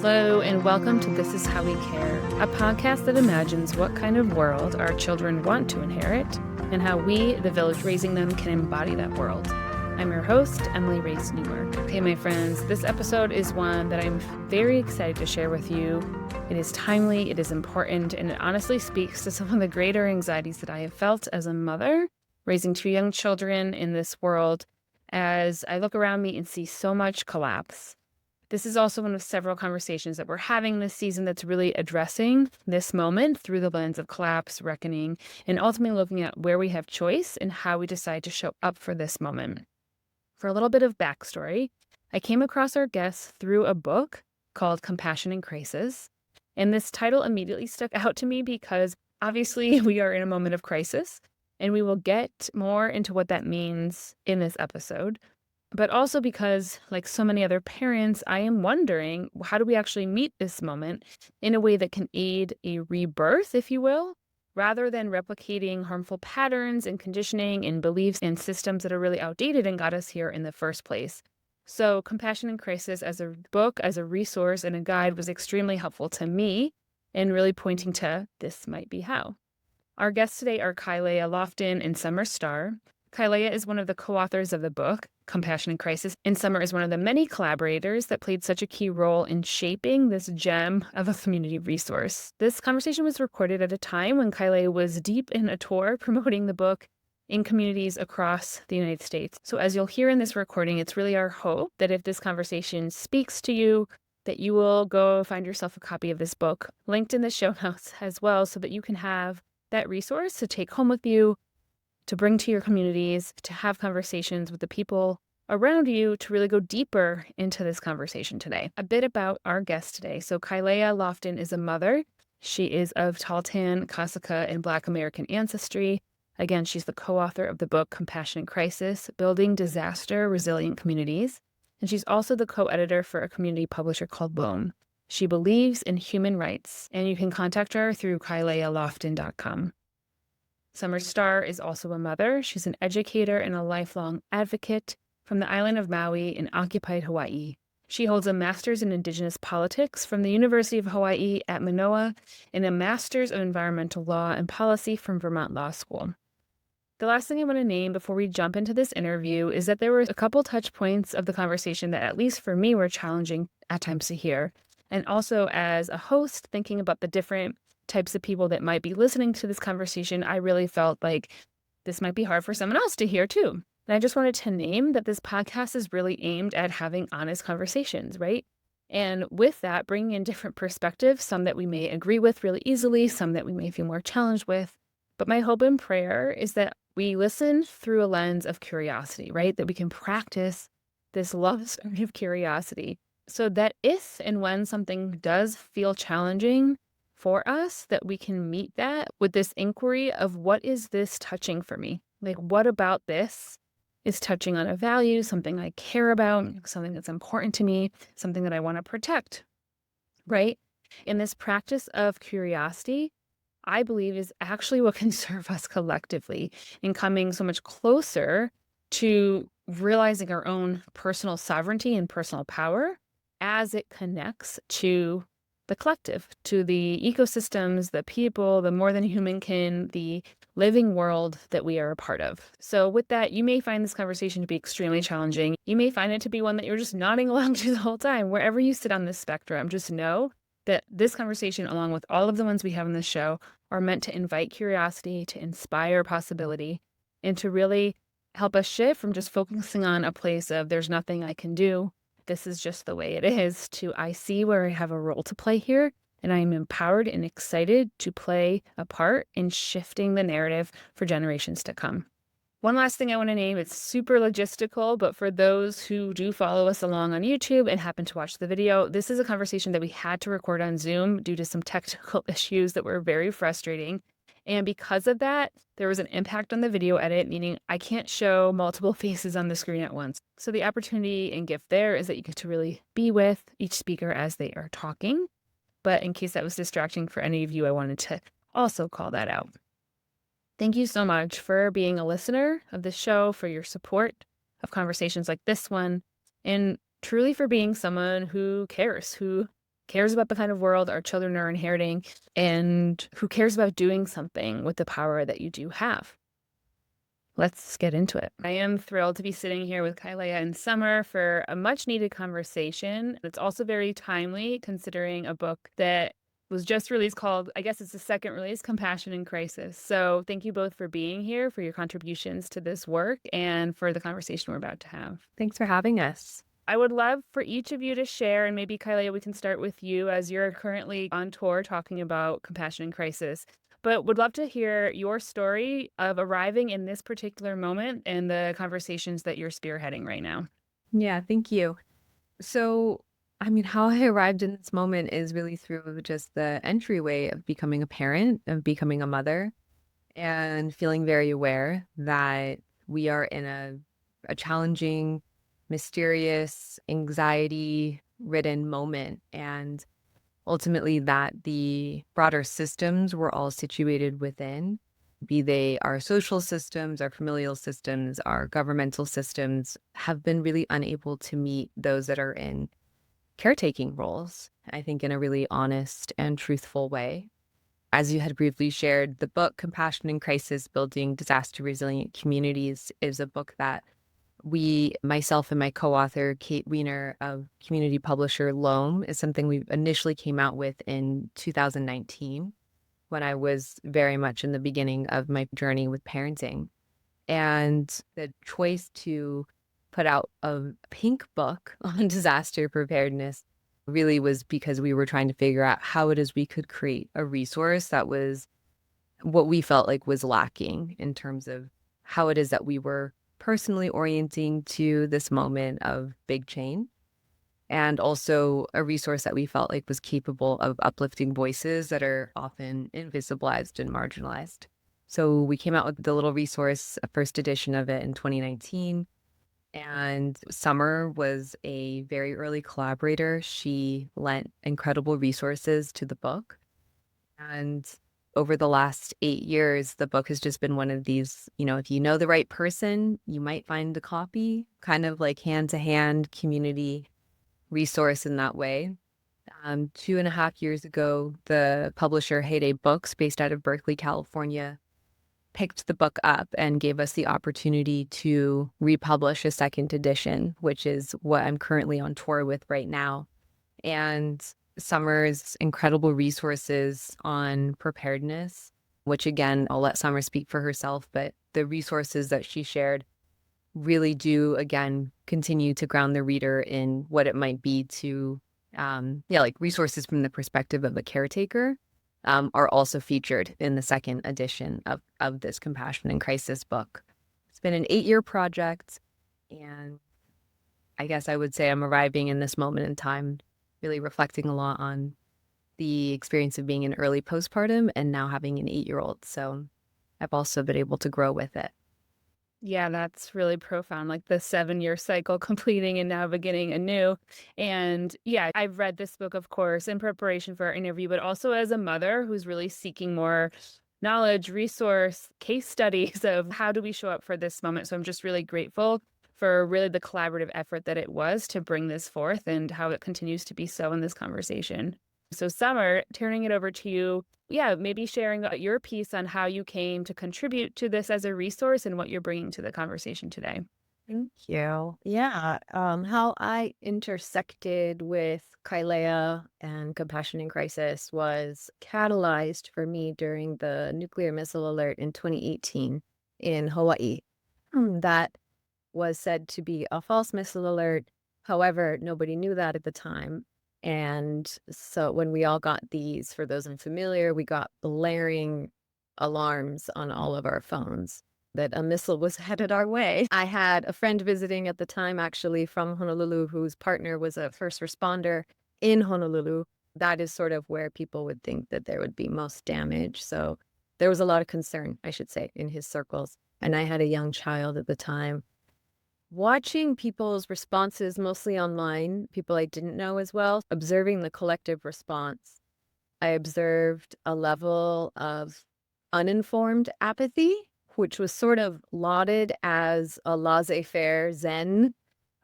Hello, and welcome to This Is How We Care, a podcast that imagines what kind of world our children want to inherit and how we, the village raising them, can embody that world. I'm your host, Emily Race-Newmark. Okay, my friends, this episode is one that I'm very excited to share with you. It is timely, it is important, and it honestly speaks to some of the greater anxieties that I have felt as a mother, raising two young children in this world, as I look around me and see so much collapse. This is also one of several conversations that we're having this season that's really addressing this moment through the lens of collapse, reckoning, and ultimately looking at where we have choice and how we decide to show up for this moment. For a little bit of backstory, I came across our guests through a book called Compassion in Crisis, and this title immediately stuck out to me because obviously we are in a moment of crisis, and we will get more into what that means in this episode. But also because, like so many other parents, I am wondering, how do we actually meet this moment in a way that can aid a rebirth, if you will, rather than replicating harmful patterns and conditioning and beliefs and systems that are really outdated and got us here in the first place. So Compassion in Crisis as a book, as a resource and a guide was extremely helpful to me in really pointing to this might be how. Our guests today are Kailea Loften and Summer Starr. Kailea is one of the co-authors of the book, Compassion in Crisis, and Summer is one of the many collaborators that played such a key role in shaping this gem of a community resource. This conversation was recorded at a time when Kailea was deep in a tour promoting the book in communities across the United States. So as you'll hear in this recording, it's really our hope that if this conversation speaks to you, that you will go find yourself a copy of this book, linked in the show notes as well, so that you can have that resource to take home with you, to bring to your communities, to have conversations with the people around you, to really go deeper into this conversation today. A bit about our guest today. So Kailea Loften is a mother. She is of Tahltan, Kasaka, and Black American ancestry. Again, she's the co-author of the book Compassion in Crisis, Building Disaster Resilient Communities. And she's also the co-editor for a community publisher called Loam. She believes in human rights, and you can contact her through kailealoften.com. Summer Starr is also a mother. She's an educator and a lifelong advocate from the island of Maui in occupied Hawaii. She holds a master's in Indigenous politics from the University of Hawaii at Manoa and a master's of environmental law and policy from Vermont Law School. The last thing I want to name before we jump into this interview is that there were a couple touch points of the conversation that, at least for me, were challenging at times to hear. And also as a host, thinking about the different types of people that might be listening to this conversation, I really felt like this might be hard for someone else to hear too. And I just wanted to name that this podcast is really aimed at having honest conversations, right? And with that, bringing in different perspectives, some that we may agree with really easily, some that we may feel more challenged with. But my hope and prayer is that we listen through a lens of curiosity, right? That we can practice this love story of curiosity so that if and when something does feel challenging for us, that we can meet that with this inquiry of what is this touching for me? Like, what about this is touching on a value, something I care about, something that's important to me, something that I want to protect, right? In this practice of curiosity, I believe is actually what can serve us collectively in coming so much closer to realizing our own personal sovereignty and personal power as it connects to the collective, to the ecosystems, the people, the more than humankin, the living world that we are a part of. So with that, you may find this conversation to be extremely challenging. You may find it to be one that you're just nodding along to the whole time. Wherever you sit on this spectrum, just know that this conversation, along with all of the ones we have in this show, are meant to invite curiosity, to inspire possibility, and to really help us shift from just focusing on a place of there's nothing I can do, this is just the way it is, to I see where I have a role to play here, and I am empowered and excited to play a part in shifting the narrative for generations to come. One last thing I want to name, it's super logistical, but for those who do follow us along on YouTube and happen to watch the video, this is a conversation that we had to record on Zoom due to some technical issues that were very frustrating. And because of that, there was an impact on the video edit, meaning I can't show multiple faces on the screen at once. So the opportunity and gift there is that you get to really be with each speaker as they are talking. But in case that was distracting for any of you, I wanted to also call that out. Thank you so much for being a listener of this show, for your support of conversations like this one, and truly for being someone who cares, who cares about the kind of world our children are inheriting and who cares about doing something with the power that you do have. Let's get into it. I am thrilled to be sitting here with Kailea and Summer for a much needed conversation. It's also very timely considering a book that was just released called, I guess it's the second release, Compassion in Crisis. So thank you both for being here, for your contributions to this work, and for the conversation we're about to have. Thanks for having us. I would love for each of you to share, and maybe Kailea, we can start with you as you're currently on tour talking about Compassion in Crisis. But would love to hear your story of arriving in this particular moment and the conversations that you're spearheading right now. Yeah, thank you. So, how I arrived in this moment is really through just the entryway of becoming a parent, of becoming a mother, and feeling very aware that we are in a challenging, mysterious, anxiety-ridden moment. And ultimately, that the broader systems we're all situated within, be they our social systems, our familial systems, our governmental systems, have been really unable to meet those that are in caretaking roles, I think, in a really honest and truthful way. As you had briefly shared, the book Compassion in Crisis, Building Disaster Resilient Communities is a book that myself and my co-author, Kate Weiner of community publisher Loam, is something we initially came out with in 2019 when I was very much in the beginning of my journey with parenting. And the choice to put out a pink book on disaster preparedness really was because we were trying to figure out how it is we could create a resource that was what we felt like was lacking in terms of how it is that we were personally orienting to this moment of big change, and also a resource that we felt like was capable of uplifting voices that are often invisibilized and marginalized. So we came out with the little resource, a first edition of it in 2019. And Summer was a very early collaborator. She lent incredible resources to the book. And over the last 8 years, the book has just been one of these, if you know the right person, you might find a copy, kind of like hand-to-hand community resource in that way. 2.5 years ago, the publisher Heyday Books, based out of Berkeley, California, picked the book up and gave us the opportunity to republish a second edition, which is what I'm currently on tour with right now. And Summer's incredible resources on preparedness, which again, I'll let Summer speak for herself, but the resources that she shared really do, again, continue to ground the reader in what it might be to, like resources from the perspective of a caretaker, are also featured in the second edition of this Compassion in Crisis book. It's been an 8-year project, and I guess I would say I'm arriving in this moment in time really reflecting a lot on the experience of being in early postpartum and now having an 8-year-old. So I've also been able to grow with it. Yeah, that's really profound, like the 7-year cycle completing and now beginning anew. And yeah, I've read this book, of course, in preparation for our interview, but also as a mother who's really seeking more knowledge, resource, case studies of how do we show up for this moment. So I'm just really grateful for really the collaborative effort that it was to bring this forth and how it continues to be so in this conversation. So Summer, turning it over to you. Yeah, maybe sharing your piece on how you came to contribute to this as a resource and what you're bringing to the conversation today. Thank you. Yeah, how I intersected with Kailea and Compassion in Crisis was catalyzed for me during the nuclear missile alert in 2018 in Hawaii. That was said to be a false missile alert. However, nobody knew that at the time. And so when we all got these, for those unfamiliar, we got blaring alarms on all of our phones that a missile was headed our way. I had a friend visiting at the time, actually from Honolulu, whose partner was a first responder in Honolulu. That is sort of where people would think that there would be most damage. So there was a lot of concern, I should say, in his circles. And I had a young child at the time. Watching people's responses, mostly online, people I didn't know as well, observing the collective response, I observed a level of uninformed apathy, which was sort of lauded as a laissez-faire Zen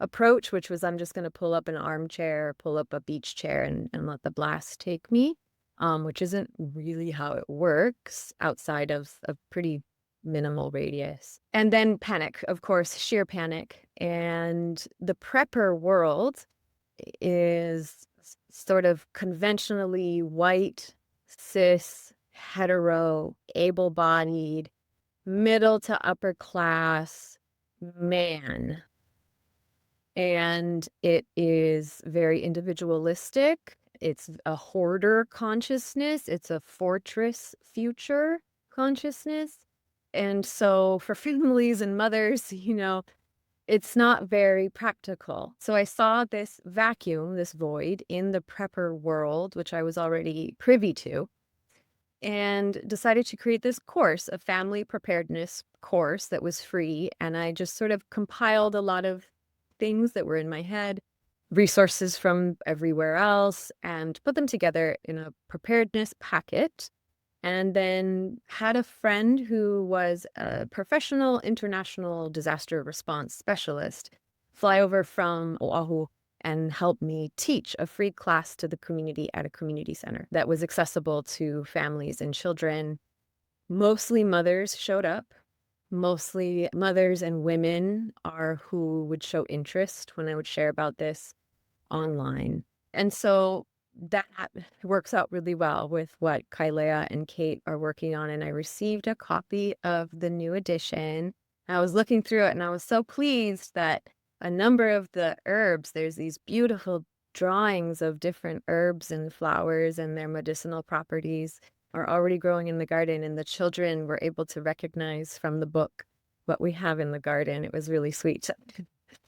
approach, which was I'm just going to pull up an armchair, pull up a beach chair, and let the blast take me, which isn't really how it works outside of a pretty minimal radius. And then panic, of course, sheer panic. And the prepper world is sort of conventionally white, cis, hetero, able-bodied, middle to upper class man. And it is very individualistic. It's a hoarder consciousness. It's a fortress future consciousness. And so for families and mothers, it's not very practical. So I saw this vacuum, this void in the prepper world, which I was already privy to, and decided to create this course, a family preparedness course that was free. And I just sort of compiled a lot of things that were in my head, resources from everywhere else, and put them together in a preparedness packet. And then had a friend who was a professional international disaster response specialist fly over from Oahu and help me teach a free class to the community at a community center that was accessible to families and children. Mostly mothers showed up. Mostly mothers and women are who would show interest when I would share about this online. And so that works out really well with what Kailea and Kate are working on. And I received a copy of the new edition. I was looking through it and I was so pleased that a number of the herbs, there's these beautiful drawings of different herbs and flowers and their medicinal properties are already growing in the garden. And the children were able to recognize from the book what we have in the garden. It was really sweet.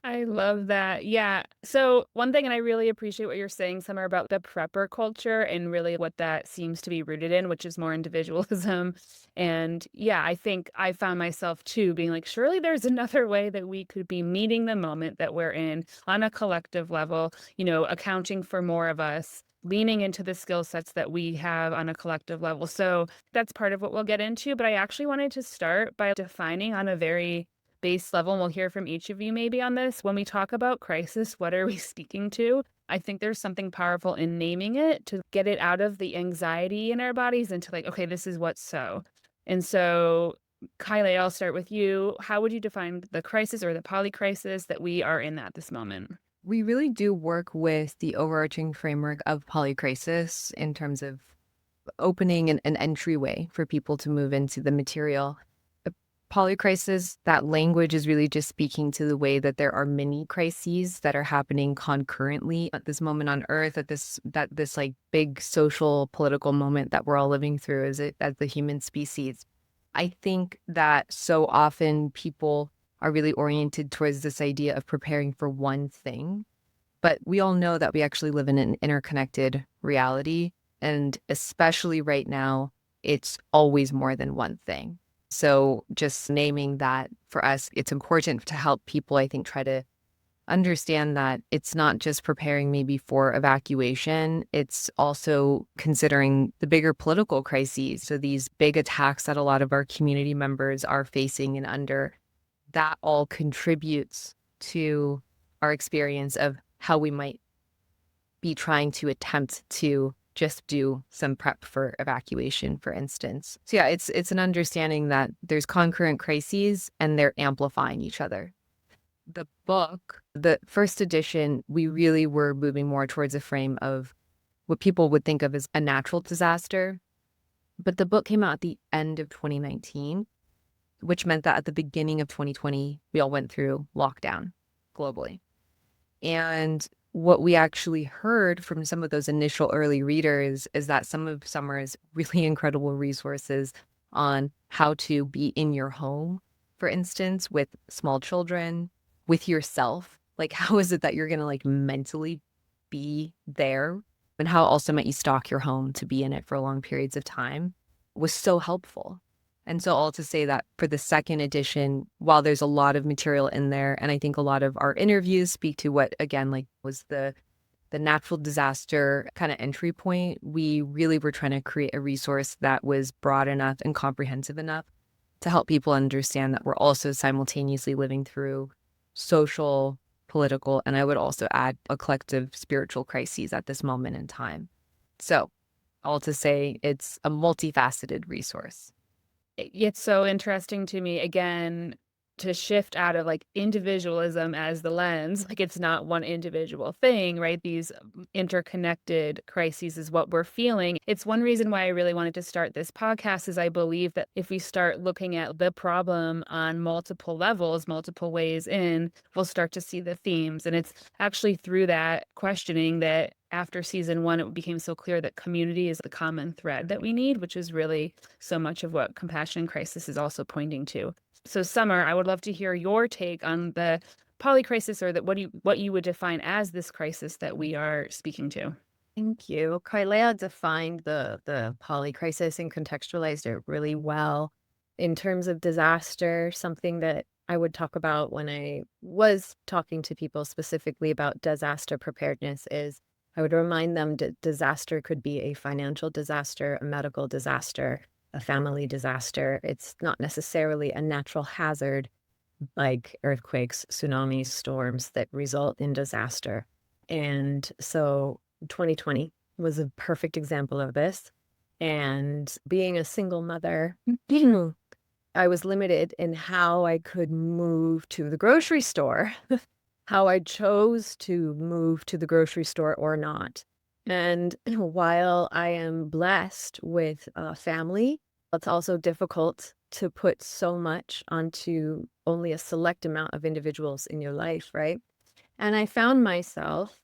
I love that. Yeah. So one thing, and I really appreciate what you're saying, Summer, about the prepper culture and really what that seems to be rooted in, which is more individualism. And yeah, I think I found myself too being like, surely there's another way that we could be meeting the moment that we're in on a collective level, accounting for more of us, leaning into the skill sets that we have on a collective level. So that's part of what we'll get into. But I actually wanted to start by defining on a very base level, and we'll hear from each of you maybe on this. When we talk about crisis, what are we speaking to? I think there's something powerful in naming it to get it out of the anxiety in our bodies into like, okay, this is what's so. And so, Kylie, I'll start with you. How would you define the crisis or the polycrisis that we are in at this moment? We really do work with the overarching framework of polycrisis in terms of opening an entryway for people to move into the material. Polycrisis, that language is really just speaking to the way that there are many crises that are happening concurrently at this moment on Earth, at this like big social political moment that we're all living through as the human species. I think that so often people are really oriented towards this idea of preparing for one thing, but we all know that we actually live in an interconnected reality, and especially right now, it's always more than one thing. So just naming that for us, it's important to help people, I think, try to understand that it's not just preparing maybe for evacuation. It's also considering the bigger political crises. So these big attacks that a lot of our community members are facing and under, that all contributes to our experience of how we might be trying to attempt to just do some prep for evacuation, for instance. So yeah, it's an understanding that there's concurrent crises and they're amplifying each other. The book, the first edition, we really were moving more towards a frame of what people would think of as a natural disaster. But the book came out at the end of 2019, which meant that at the beginning of 2020, we all went through lockdown globally. And what we actually heard from some of those initial early readers is that some of Summer's really incredible resources on how to be in your home, for instance, with small children, with yourself, like how is it that you're going to like mentally be there, and how also might you stock your home to be in it for long periods of time, was so helpful. And so all to say that for the second edition, while there's a lot of material in there, and I think a lot of our interviews speak to what, again, like was the natural disaster kind of entry point, we really were trying to create a resource that was broad enough and comprehensive enough to help people understand that we're also simultaneously living through social, political, and I would also add a collective spiritual crises at this moment in time. So, all to say, it's a multifaceted resource. It's so interesting to me, again, to shift out of like individualism as the lens. Like it's not one individual thing, right? These interconnected crises is what we're feeling. It's one reason why I really wanted to start this podcast is I believe that if we start looking at the problem on multiple levels, multiple ways in, we'll start to see the themes. And it's actually through that questioning that after season 1, it became so clear that community is the common thread that we need, which is really so much of what Compassion in Crisis is also pointing to. So Summer, I would love to hear your take on the polycrisis, or that what you would define as this crisis that we are speaking to. Thank you. Kailea defined the polycrisis and contextualized it really well. In terms of disaster, something that I would talk about when I was talking to people specifically about disaster preparedness is I would remind them that disaster could be a financial disaster, a medical disaster, a family disaster. It's not necessarily a natural hazard like earthquakes, tsunamis, storms that result in disaster. And so 2020 was a perfect example of this. And being a single mother, I was limited in how I could move to the grocery store, how I chose to move to the grocery store or not. And while I am blessed with a family, it's also difficult to put so much onto only a select amount of individuals in your life, right? And I found myself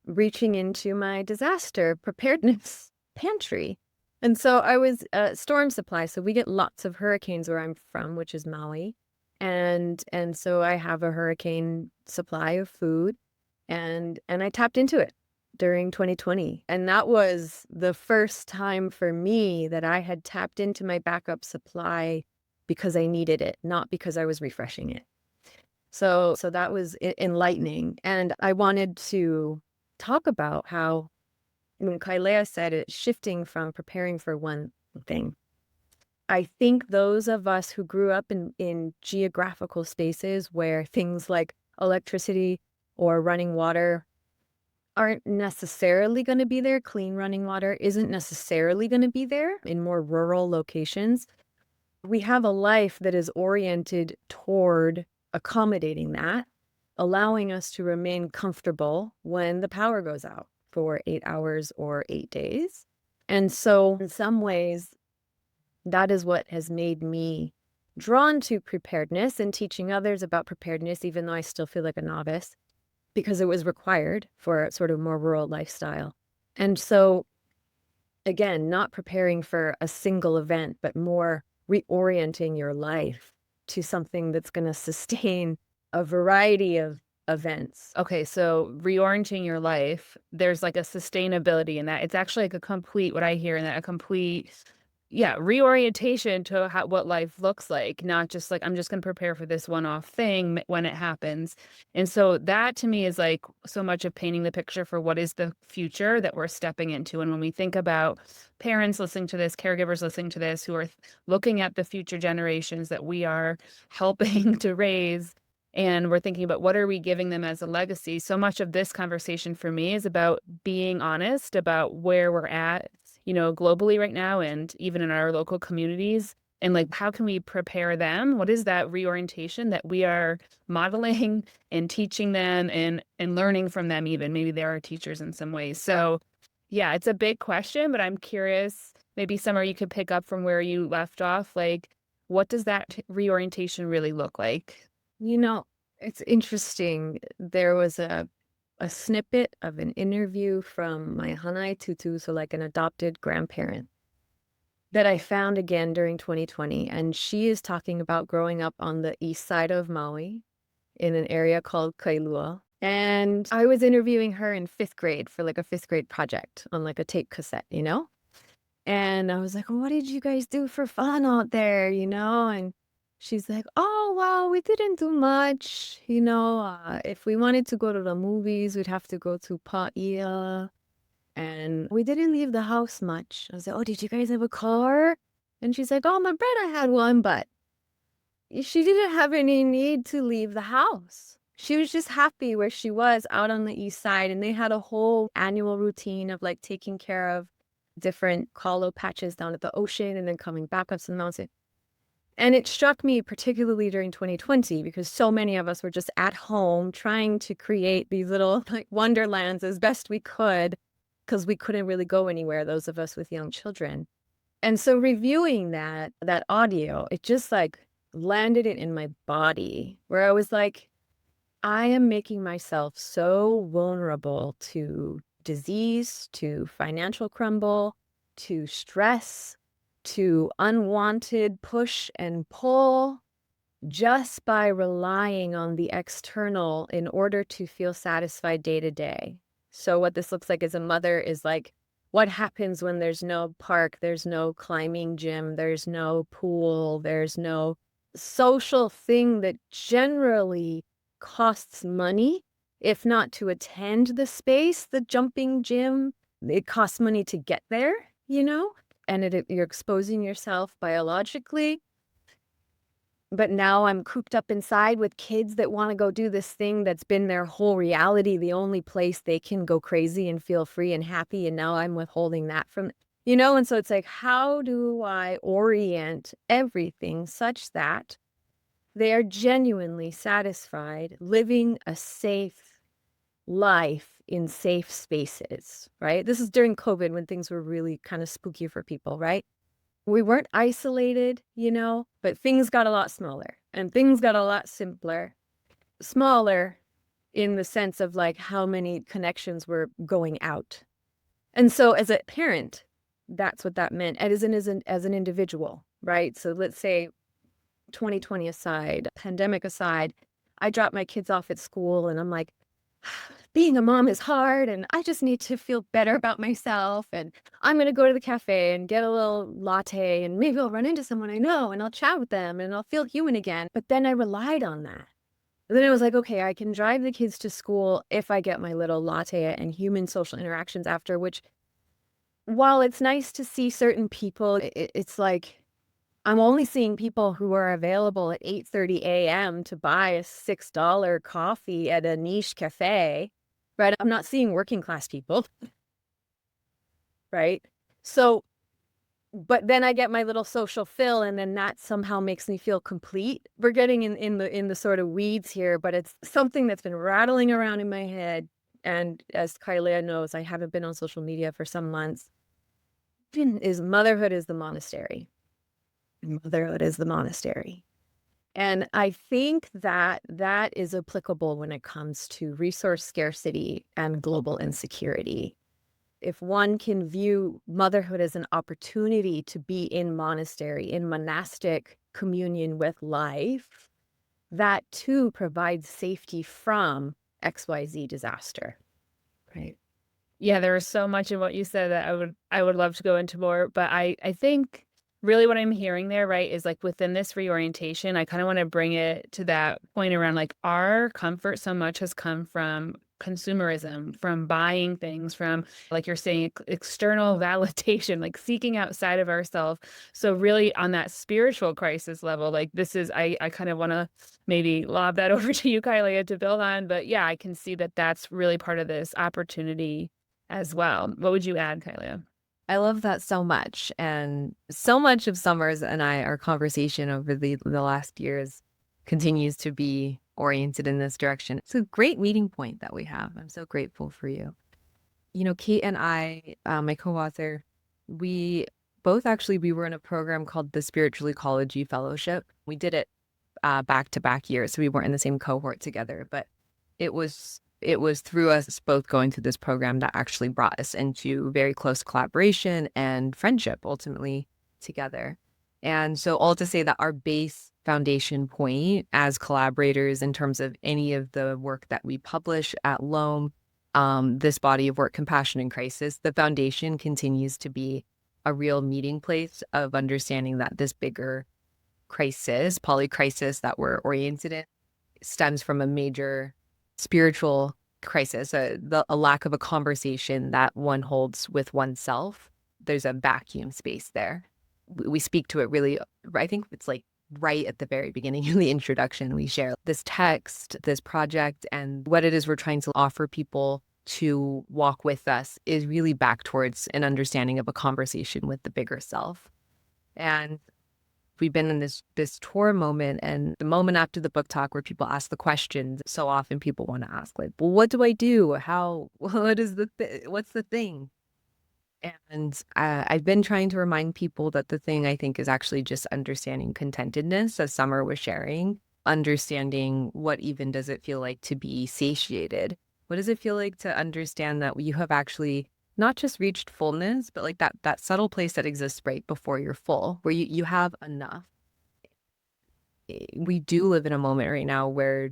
reaching into my disaster preparedness pantry. And so I was storm supply. So we get lots of hurricanes where I'm from, which is Maui. And so I have a hurricane supply of food, and I tapped into it during 2020. And that was the first time for me that I had tapped into my backup supply because I needed it, not because I was refreshing it. So that was enlightening. And I wanted to talk about how, when Kailea said it, shifting from preparing for one thing. I think those of us who grew up in geographical spaces where things like electricity or running water aren't necessarily going to be there, clean running water isn't necessarily going to be there in more rural locations. We have a life that is oriented toward accommodating that, allowing us to remain comfortable when the power goes out for 8 hours or 8 days. And so in some ways, that is what has made me drawn to preparedness and teaching others about preparedness, even though I still feel like a novice, because it was required for a sort of more rural lifestyle. And so, again, not preparing for a single event, but more reorienting your life to something that's going to sustain a variety of events. Okay, so reorienting your life, there's like a sustainability in that. It's actually like a complete, what I hear in that, a complete reorientation to what life looks like, not just like, I'm just going to prepare for this one-off thing when it happens. And so that to me is like so much of painting the picture for what is the future that we're stepping into. And when we think about parents listening to this, caregivers listening to this, who are looking at the future generations that we are helping to raise, and we're thinking about what are we giving them as a legacy, so much of this conversation for me is about being honest about where we're at, globally right now, and even in our local communities. And like, how can we prepare them? What is that reorientation that we are modeling and teaching them and learning from them? Even maybe they are teachers in some ways. So yeah, it's a big question, but I'm curious, maybe Summer, you could pick up from where you left off. Like, what does that reorientation really look like? It's interesting. There was a snippet of an interview from my Hanai Tutu, so like an adopted grandparent, that I found again during 2020. And she is talking about growing up on the east side of Maui in an area called Kailua. And I was interviewing her in 5th grade for like a 5th grade project on like a tape cassette, And I was like, what did you guys do for fun out there, And she's like, oh, well, we didn't do much. If we wanted to go to the movies, we'd have to go to Paia. And we didn't leave the house much. I was like, oh, did you guys have a car? And she's like, oh, my brother had one, but she didn't have any need to leave the house. She was just happy where she was out on the east side, and they had a whole annual routine of like taking care of different hollow patches down at the ocean and then coming back up to the mountain. And it struck me particularly during 2020 because so many of us were just at home trying to create these little like wonderlands as best we could because we couldn't really go anywhere, those of us with young children. And so reviewing that audio, it just like landed it in my body where I was like, I am making myself so vulnerable to disease, to financial crumble, to stress, to unwanted push and pull just by relying on the external in order to feel satisfied day to day. So what this looks like as a mother is like, what happens when there's no park, there's no climbing gym, there's no pool, there's no social thing that generally costs money, if not to attend the space, the jumping gym, it costs money to get there, and you're exposing yourself biologically. But now I'm cooped up inside with kids that want to go do this thing that's been their whole reality, the only place they can go crazy and feel free and happy. And now I'm withholding that from, and so it's like, how do I orient everything such that they are genuinely satisfied living a safe life in safe spaces, right? This is during COVID when things were really kind of spooky for people, right? We weren't isolated, but things got a lot smaller and things got a lot simpler. Smaller in the sense of like how many connections were going out. And so as a parent, that's what that meant. As an individual, right? So let's say 2020 aside, pandemic aside, I dropped my kids off at school and I'm like, being a mom is hard and I just need to feel better about myself. And I'm going to go to the cafe and get a little latte and maybe I'll run into someone I know and I'll chat with them and I'll feel human again. But then I relied on that. And then I was like, okay, I can drive the kids to school if I get my little latte and human social interactions after, which while it's nice to see certain people, it's like, I'm only seeing people who are available at 8:30 a.m. to buy a $6 coffee at a niche cafe, right? I'm not seeing working class people, right? So, but then I get my little social fill and then that somehow makes me feel complete. We're getting in the sort of weeds here, but it's something that's been rattling around in my head. And as Kailea knows, I haven't been on social media for some months. Motherhood is the monastery. Motherhood is the monastery. And I think that is applicable when it comes to resource scarcity and global insecurity. If one can view motherhood as an opportunity to be in monastery, in monastic communion with life, that too provides safety from XYZ disaster, right? Yeah, there is so much in what you said that I would love to go into more, but I think really what I'm hearing there, right, is like within this reorientation, I kind of want to bring it to that point around like our comfort so much has come from consumerism, from buying things, from like you're saying, external validation, like seeking outside of ourselves. So really on that spiritual crisis level, like this is, I kind of want to maybe lob that over to you, Kailea, to build on. But yeah, I can see that that's really part of this opportunity as well. What would you add, Kailea? I love that so much. And so much of Summer's and our conversation over the last years continues to be oriented in this direction. It's a great meeting point that we have. I'm so grateful for you. Kate and I, my co-author, we both we were in a program called the Spiritual Ecology Fellowship. We did it back-to-back years, so we weren't in the same cohort together, but it was through us both going through this program that actually brought us into very close collaboration and friendship ultimately together. And so all to say that our base foundation point as collaborators in terms of any of the work that we publish at Loam, this body of work, Compassion in Crisis, the foundation continues to be a real meeting place of understanding that this bigger crisis, polycrisis that we're oriented in, stems from a major spiritual crisis, a lack of a conversation that one holds with oneself. There's a vacuum space there. We speak to it really, I think it's like right at the very beginning in the introduction, we share this text, this project, and what it is we're trying to offer people to walk with us is really back towards an understanding of a conversation with the bigger self. And we've been in this tour moment, and the moment after the book talk where people ask the questions. So often people want to ask, like, well, what do I do? How, what is what's the thing? And I've been trying to remind people that the thing, I think, is actually just understanding contentedness, as Summer was sharing, understanding what even does it feel like to be satiated? What does it feel like to understand that you have actually not just reached fullness, but like that subtle place that exists right before you're full, where you have enough. We do live in a moment right now where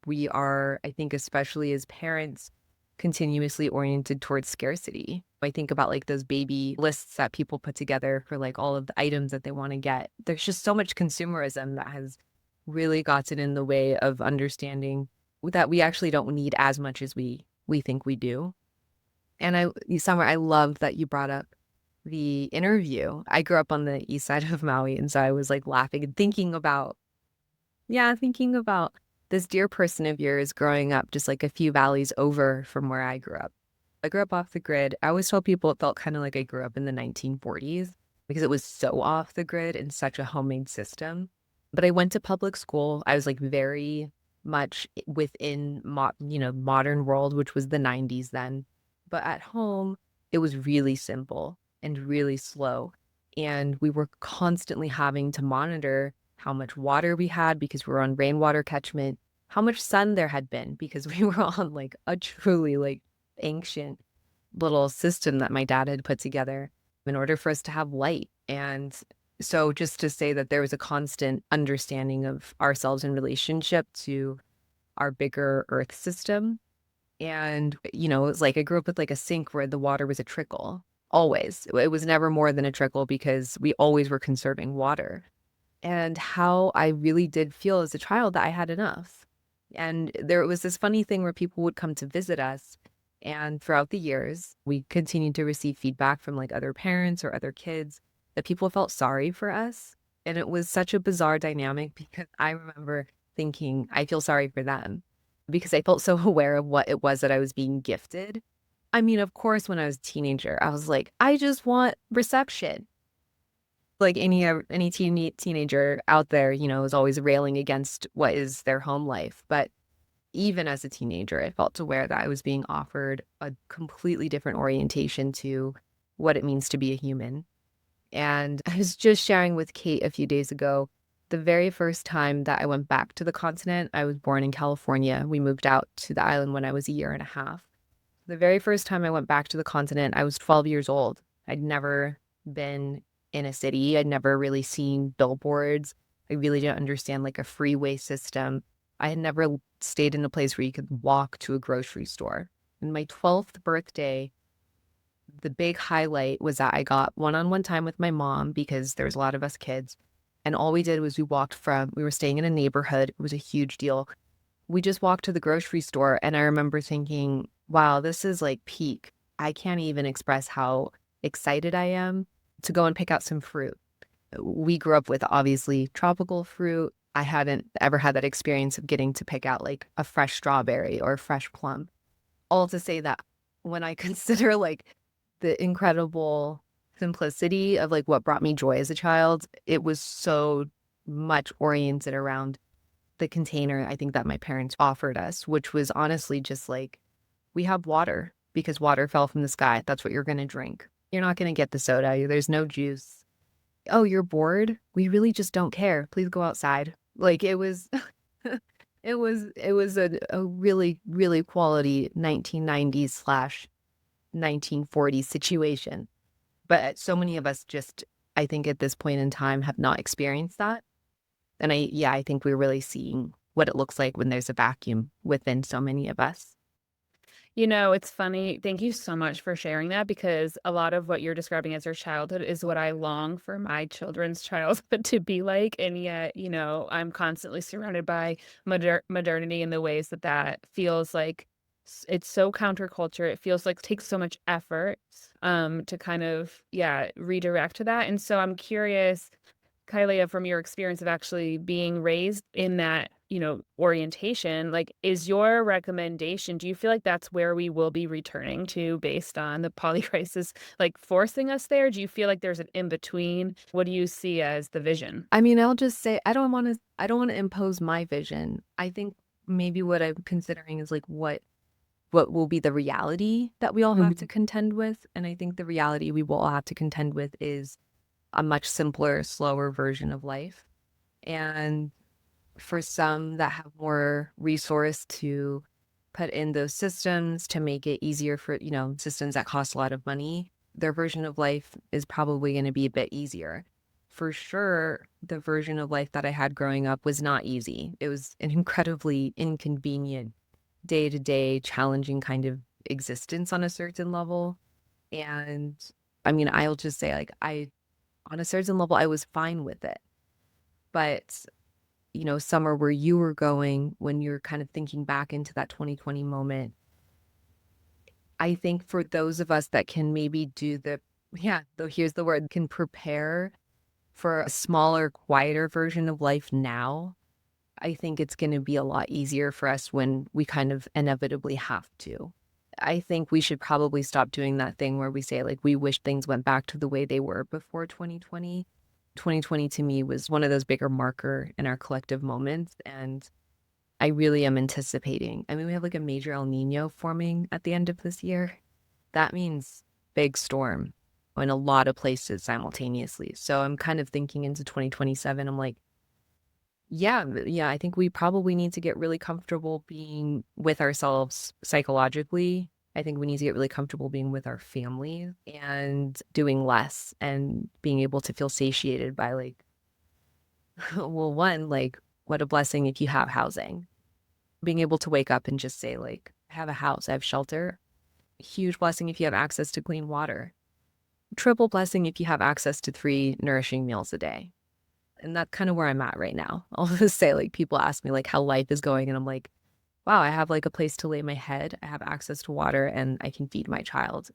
we are, I think, especially as parents, continuously oriented towards scarcity. I think about like those baby lists that people put together for like all of the items that they want to get. There's just so much consumerism that has really gotten in the way of understanding that we actually don't need as much as we think we do. And Summer, I love that you brought up the interview. I grew up on the east side of Maui, and so I was like laughing and thinking about this dear person of yours growing up just like a few valleys over from where I grew up. I grew up off the grid. I always tell people it felt kind of like I grew up in the 1940s because it was so off the grid and such a homemade system. But I went to public school. I was like very much within modern world, which was the 90s then. But at home, it was really simple and really slow. And we were constantly having to monitor how much water we had because we were on rainwater catchment, how much sun there had been because we were on like a truly like ancient little system that my dad had put together in order for us to have light. And so just to say that there was a constant understanding of ourselves in relationship to our bigger earth system. And, it was like I grew up with like a sink where the water was a trickle, always. It was never more than a trickle because we always were conserving water. And how I really did feel as a child that I had enough. And there was this funny thing where people would come to visit us. And throughout the years, we continued to receive feedback from like other parents or other kids that people felt sorry for us. And it was such a bizarre dynamic because I remember thinking, I feel sorry for them because I felt so aware of what it was that I was being gifted. I mean, of course, when I was a teenager, I was like, I just want reception. Like any teenager out there, is always railing against what is their home life. But even as a teenager, I felt aware that I was being offered a completely different orientation to what it means to be a human. And I was just sharing with Kate a few days ago, the very first time that I went back to the continent. I was born in California. We moved out to the island when I was a year and a half. The very first time I went back to the continent, I was 12 years old. I'd never been in a city. I'd never really seen billboards. I really didn't understand like a freeway system. I had never stayed in a place where you could walk to a grocery store. And my 12th birthday, the big highlight was that I got one-on-one time with my mom because there was a lot of us kids. And all we did was we were staying in a neighborhood. It was a huge deal. We just walked to the grocery store. And I remember thinking, wow, this is like peak. I can't even express how excited I am to go and pick out some fruit. We grew up with obviously tropical fruit. I hadn't ever had that experience of getting to pick out like a fresh strawberry or a fresh plum. All to say that when I consider like the incredible simplicity of like what brought me joy as a child, it was so much oriented around the container I think that my parents offered us, which was honestly just like, we have water because water fell from the sky. That's what you're going to drink. You're not going to get the soda. There's no juice. Oh, you're bored? We really just don't care. Please go outside. Like it was, it was a really, really quality 1990s / 1940s situation. But so many of us just, I think at this point in time have not experienced that. And I think we're really seeing what it looks like when there's a vacuum within so many of us. It's funny. Thank you so much for sharing that because a lot of what you're describing as your childhood is what I long for my children's childhood to be like. And yet, I'm constantly surrounded by modernity in the ways that feels like it's so counterculture. It feels like it takes so much effort to kind of, redirect to that. And so I'm curious, Kailea, from your experience of actually being raised in that, orientation, like, is your recommendation, do you feel like that's where we will be returning to based on the polycrisis, like, forcing us there? Do you feel like there's an in between? What do you see as the vision? I mean, I'll just say I don't want to impose my vision. I think maybe what I'm considering is like what will be the reality that we all have to contend with. And I think the reality we will all have to contend with is a much simpler, slower version of life. And for some that have more resource to put in those systems to make it easier for, systems that cost a lot of money, their version of life is probably going to be a bit easier. For sure, the version of life that I had growing up was not easy. It was an incredibly inconvenient, day to day, challenging kind of existence on a certain level. And I mean, I'll just say, like, on a certain level, I was fine with it. But somewhere where you were going when you're kind of thinking back into that 2020 moment, I think for those of us that can maybe though here's the word, can prepare for a smaller, quieter version of life now, I think it's going to be a lot easier for us when we kind of inevitably have to. I think we should probably stop doing that thing where we say, like, we wish things went back to the way they were before 2020. 2020 to me was one of those bigger marker in our collective moments. And I really am anticipating. I mean, we have like a major El Nino forming at the end of this year. That means big storm in a lot of places simultaneously. So I'm kind of thinking into 2027. I'm like, yeah, I think we probably need to get really comfortable being with ourselves psychologically. I think we need to get really comfortable being with our family and doing less and being able to feel satiated by, like, well, one, like, what a blessing if you have housing. Being able to wake up and just say, like, I have a house, I have shelter. Huge blessing if you have access to clean water. Triple blessing if you have access to 3 nourishing meals a day. And that's kind of where I'm at right now. I'll just say, like, people ask me, like, how life is going, and I'm like, wow, I have, like, a place to lay my head. I have access to water, and I can feed my child.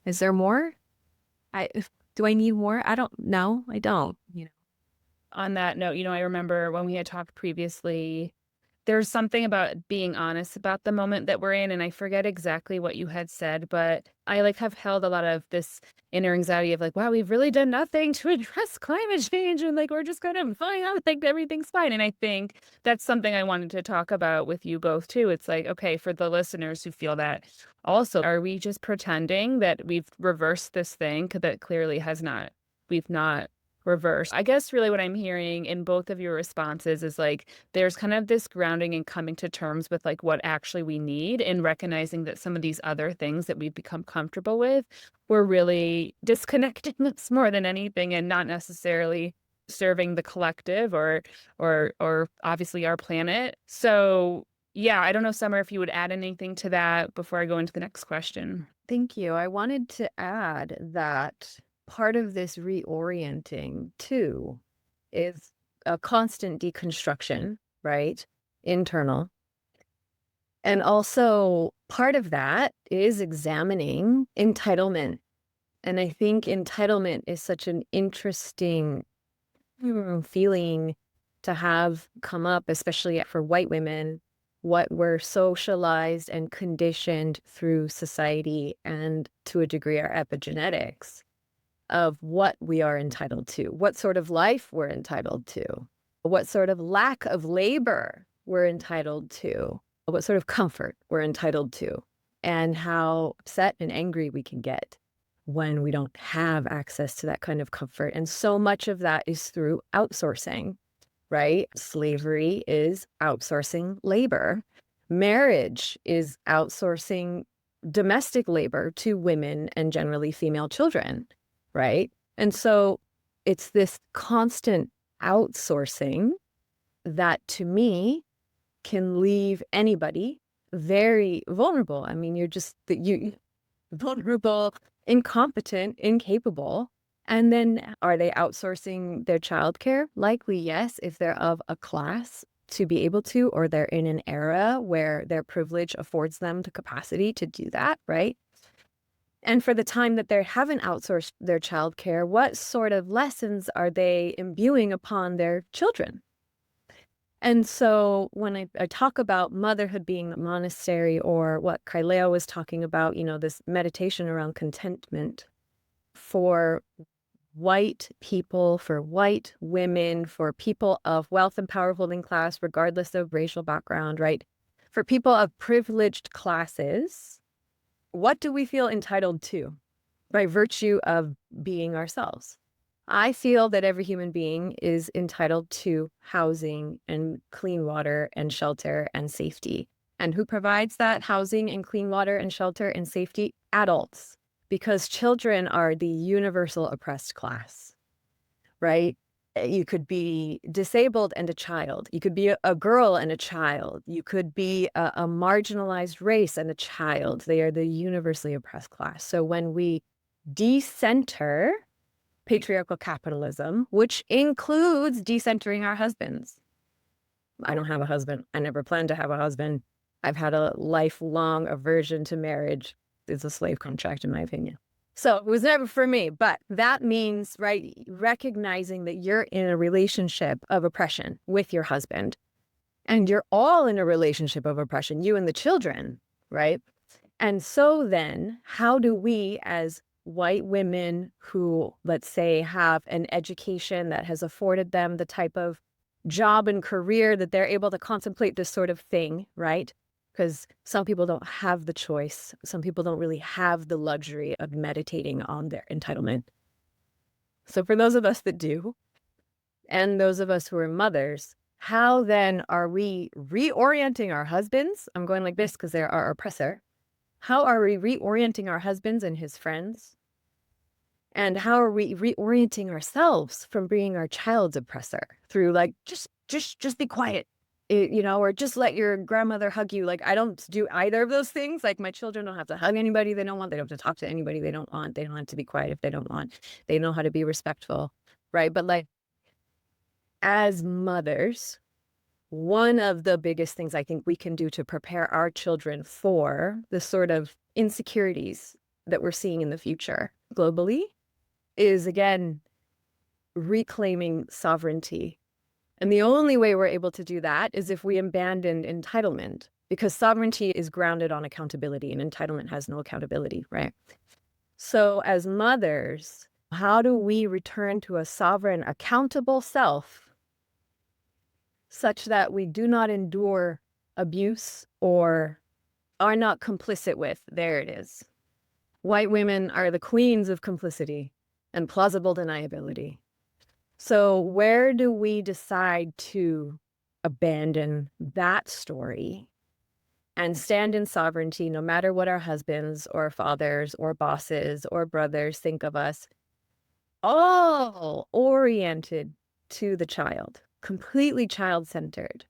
Is there more? Do I need more? I don't know. I don't. On that note, I remember when we had talked previously, there's something about being honest about the moment that we're in, and I forget exactly what you had said, but I, like, have held a lot of this inner anxiety of, like, wow, we've really done nothing to address climate change, and, like, we're just kind of fine, I think everything's fine, and I think that's something I wanted to talk about with you both too. It's like, okay, for the listeners who feel that also, are we just pretending that we've reversed this thing that clearly we've not reversed? I guess really what I'm hearing in both of your responses is, like, there's kind of this grounding and coming to terms with, like, what actually we need, and recognizing that some of these other things that we've become comfortable with were really disconnecting us more than anything, and not necessarily serving the collective or obviously our planet. So yeah, I don't know, Summer, if you would add anything to that before I go into the next question. Thank you. I wanted to add that part of this reorienting too is a constant deconstruction, right? Internal. And also part of that is examining entitlement. And I think entitlement is such an interesting feeling to have come up, especially for white women, what we're socialized and conditioned through society and to a degree our epigenetics of what we are entitled to, what sort of life we're entitled to, what sort of lack of labor we're entitled to, what sort of comfort we're entitled to, and how upset and angry we can get when we don't have access to that kind of comfort. And so much of that is through outsourcing, right? Slavery is outsourcing labor. Marriage is outsourcing domestic labor to women and generally female children, right? And so it's this constant outsourcing that, to me, can leave anybody very vulnerable. I mean, you vulnerable, incompetent, incapable. And then are they outsourcing their childcare? Likely, yes, if they're of a class to be able to, or they're in an era where their privilege affords them the capacity to do that, right? And for the time that they haven't outsourced their childcare, what sort of lessons are they imbuing upon their children? And so when I talk about motherhood being a monastery, or what Kailea was talking about, this meditation around contentment for white people, for white women, for people of wealth and power holding class, regardless of racial background, right? For people of privileged classes, what do we feel entitled to by virtue of being ourselves? I feel that every human being is entitled to housing and clean water and shelter and safety. And who provides that housing and clean water and shelter and safety? Adults, because children are the universal oppressed class, right? You could be disabled and a child. You could be a girl and a child. You could be a marginalized race and a child. They are the universally oppressed class. So when we decenter patriarchal capitalism, which includes decentering our husbands. I don't have a husband. I never planned to have a husband. I've had a lifelong aversion to marriage. It's a slave contract, in my opinion. So it was never for me. But that means, right, recognizing that you're in a relationship of oppression with your husband. And you're all in a relationship of oppression, you and the children, right? And so then, how do we, as white women who, let's say, have an education that has afforded them the type of job and career that they're able to contemplate this sort of thing, right? Because some people don't have the choice. Some people don't really have the luxury of meditating on their entitlement. So for those of us that do, and those of us who are mothers, how then are we reorienting our husbands? I'm going like this because they're our oppressor. How are we reorienting our husbands and his friends? And how are we reorienting ourselves from being our child's oppressor through like, just be quiet, or just let your grandmother hug you. Like, I don't do either of those things. Like, my children don't have to hug anybody they don't want. They don't have to talk to anybody they don't want. They don't have to be quiet if they don't want. They know how to be respectful, right? But like, as mothers, one of the biggest things I think we can do to prepare our children for the sort of insecurities that we're seeing in the future globally is, again, reclaiming sovereignty. And the only way we're able to do that is if we abandon entitlement, because sovereignty is grounded on accountability and entitlement has no accountability, right? So as mothers, how do we return to a sovereign, accountable self such that we do not endure abuse or are not complicit with? There it is. White women are the queens of complicity and plausible deniability. So where do we decide to abandon that story and stand in sovereignty, no matter what our husbands or fathers or bosses or brothers think of us, all oriented to the child, completely child-centered,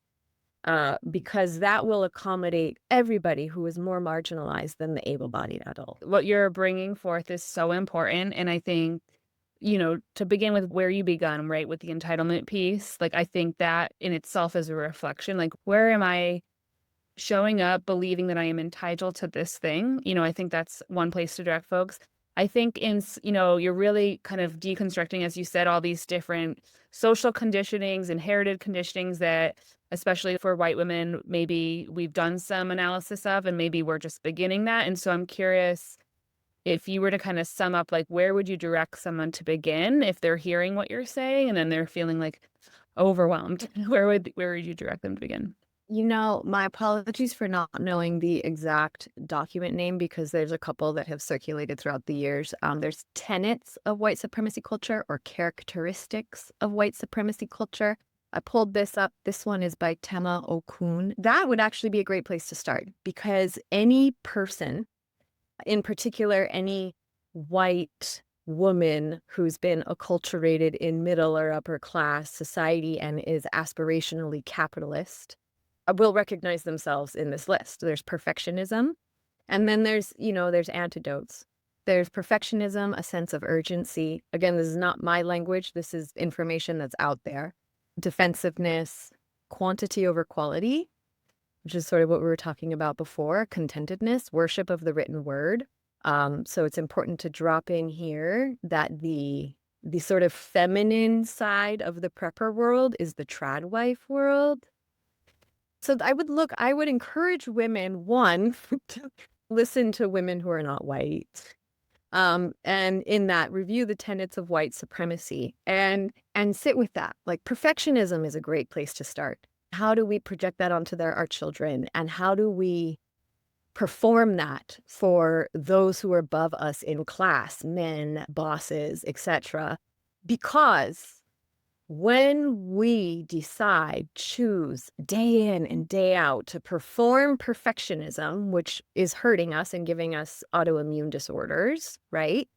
because that will accommodate everybody who is more marginalized than the able-bodied adult. What you're bringing forth is so important. And I think, to begin with where you begun, right, with the entitlement piece, like, I think that in itself is a reflection, like, where am I showing up believing that I am entitled to this thing? I think that's one place to direct folks. I think you're really kind of deconstructing, as you said, all these different social conditionings, inherited conditionings that, especially for white women, maybe we've done some analysis of, and maybe we're just beginning that. And so I'm curious, if you were to kind of sum up, like, where would you direct someone to begin if they're hearing what you're saying and then they're feeling like overwhelmed? Where would you direct them to begin? My apologies for not knowing the exact document name, because there's a couple that have circulated throughout the years. There's tenets of white supremacy culture or characteristics of white supremacy culture. I pulled this up. This one is by Tema Okun. That would actually be a great place to start, because any person, in particular, any white woman who's been acculturated in middle or upper class society and is aspirationally capitalist, will recognize themselves in this list. There's perfectionism, and then there's antidotes. There's perfectionism, a sense of urgency. Again, this is not my language. This is information that's out there. Defensiveness, quantity over quality, which is sort of what we were talking about before. Contentedness, worship of the written word. So it's important to drop in here that the sort of feminine side of the prepper world is the trad wife world. So I would encourage women, one, to listen to women who are not white. And in that, review the tenets of white supremacy and sit with that. Like, perfectionism is a great place to start. How do we project that onto our children? And how do we perform that for those who are above us in class, men, bosses, etc.? Because when we choose day in and day out to perform perfectionism, which is hurting us and giving us autoimmune disorders, right?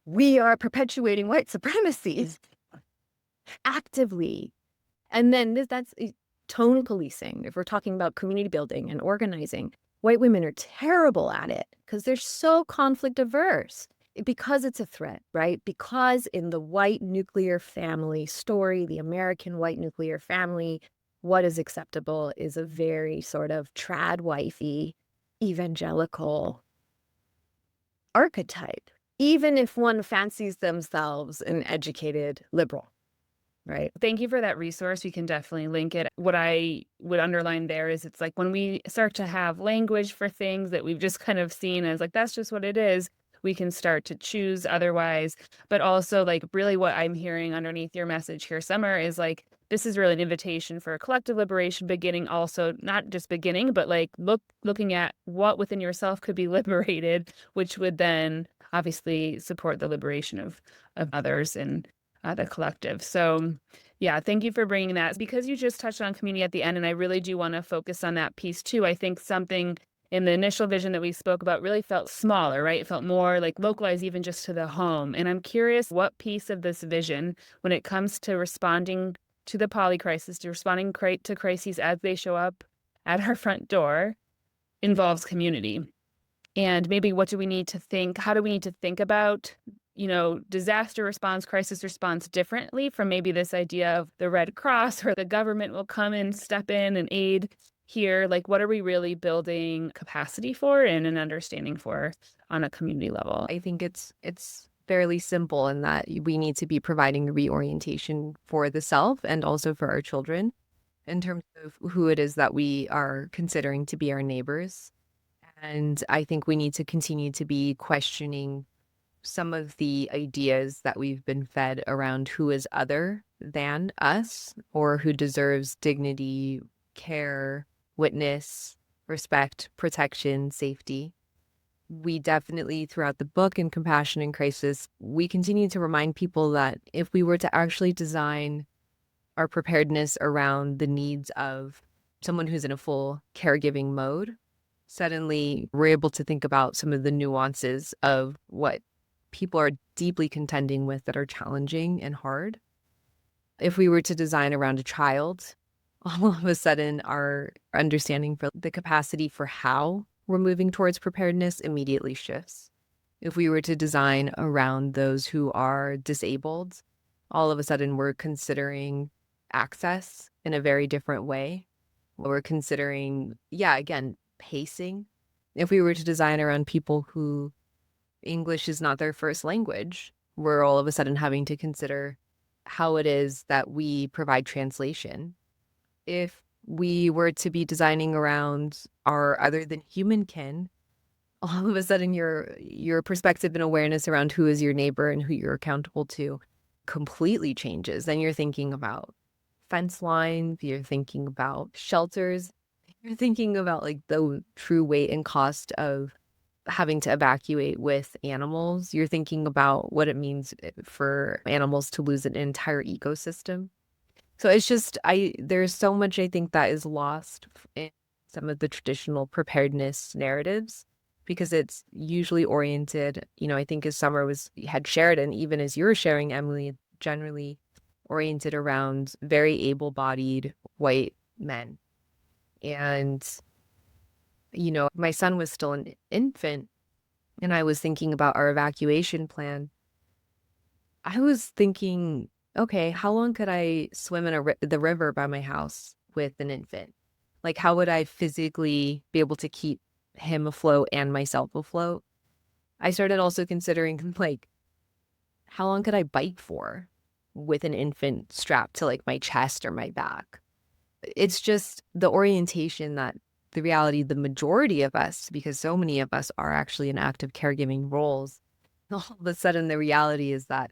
We are perpetuating white supremacy actively. And then that's tone policing. If we're talking about community building and organizing, white women are terrible at it because they're so conflict averse. Because it's a threat, right? Because in the white nuclear family story, the American white nuclear family, what is acceptable is a very sort of trad wifey, evangelical archetype, even if one fancies themselves an educated liberal, right? Thank you for that resource. We can definitely link it. What I would underline there is it's like when we start to have language for things that we've just kind of seen as like, that's just what it is, we can start to choose otherwise. But also, like, really what I'm hearing underneath your message here, Summer, is like, this is really an invitation for a collective liberation, beginning also, not just beginning, but like looking at what within yourself could be liberated, which would then obviously support the liberation of others and the collective. So yeah, thank you for bringing that. Because you just touched on community at the end, and I really do want to focus on that piece too. I think something in the initial vision that we spoke about really felt smaller, right? It felt more like localized even just to the home. And I'm curious what piece of this vision, when it comes to responding to the polycrisis, to responding to crises as they show up at our front door, involves community. And maybe what do we need to think? How do we need to think about, disaster response, crisis response differently from maybe this idea of the Red Cross or the government will come and step in and aid here? Like, what are we really building capacity for and an understanding for on a community level? I think it's fairly simple in that we need to be providing reorientation for the self and also for our children in terms of who it is that we are considering to be our neighbors. And I think we need to continue to be questioning some of the ideas that we've been fed around who is other than us or who deserves dignity, care, witness, respect, protection, safety. We definitely, throughout the book in Compassion in Crisis, we continue to remind people that if we were to actually design our preparedness around the needs of someone who's in a full caregiving mode, suddenly we're able to think about some of the nuances of what people are deeply contending with that are challenging and hard. If we were to design around a child, all of a sudden our understanding for the capacity for how we're moving towards preparedness immediately shifts. If we were to design around those who are disabled, all of a sudden we're considering access in a very different way. We're considering, again, pacing. If we were to design around people who English is not their first language, we're all of a sudden having to consider how it is that we provide translation. If we were to be designing around our other than human kin, all of a sudden your perspective and awareness around who is your neighbor and who you're accountable to completely changes. Then you're thinking about fence lines, you're thinking about shelters, you're thinking about like the true weight and cost of having to evacuate with animals. You're thinking about what it means for animals to lose an entire ecosystem. So it's just, there's so much I think that is lost in some of the traditional preparedness narratives because it's usually oriented, I think as Summer had shared, and even as you're sharing, Emily, generally oriented around very able-bodied white men. And, my son was still an infant and I was thinking about our evacuation plan. I was thinking, okay, how long could I swim in the river by my house with an infant? Like, how would I physically be able to keep him afloat and myself afloat, I started also considering like, how long could I bike for with an infant strapped to like my chest or my back? It's just the orientation that the reality, the majority of us, because so many of us are actually in active caregiving roles, all of a sudden the reality is that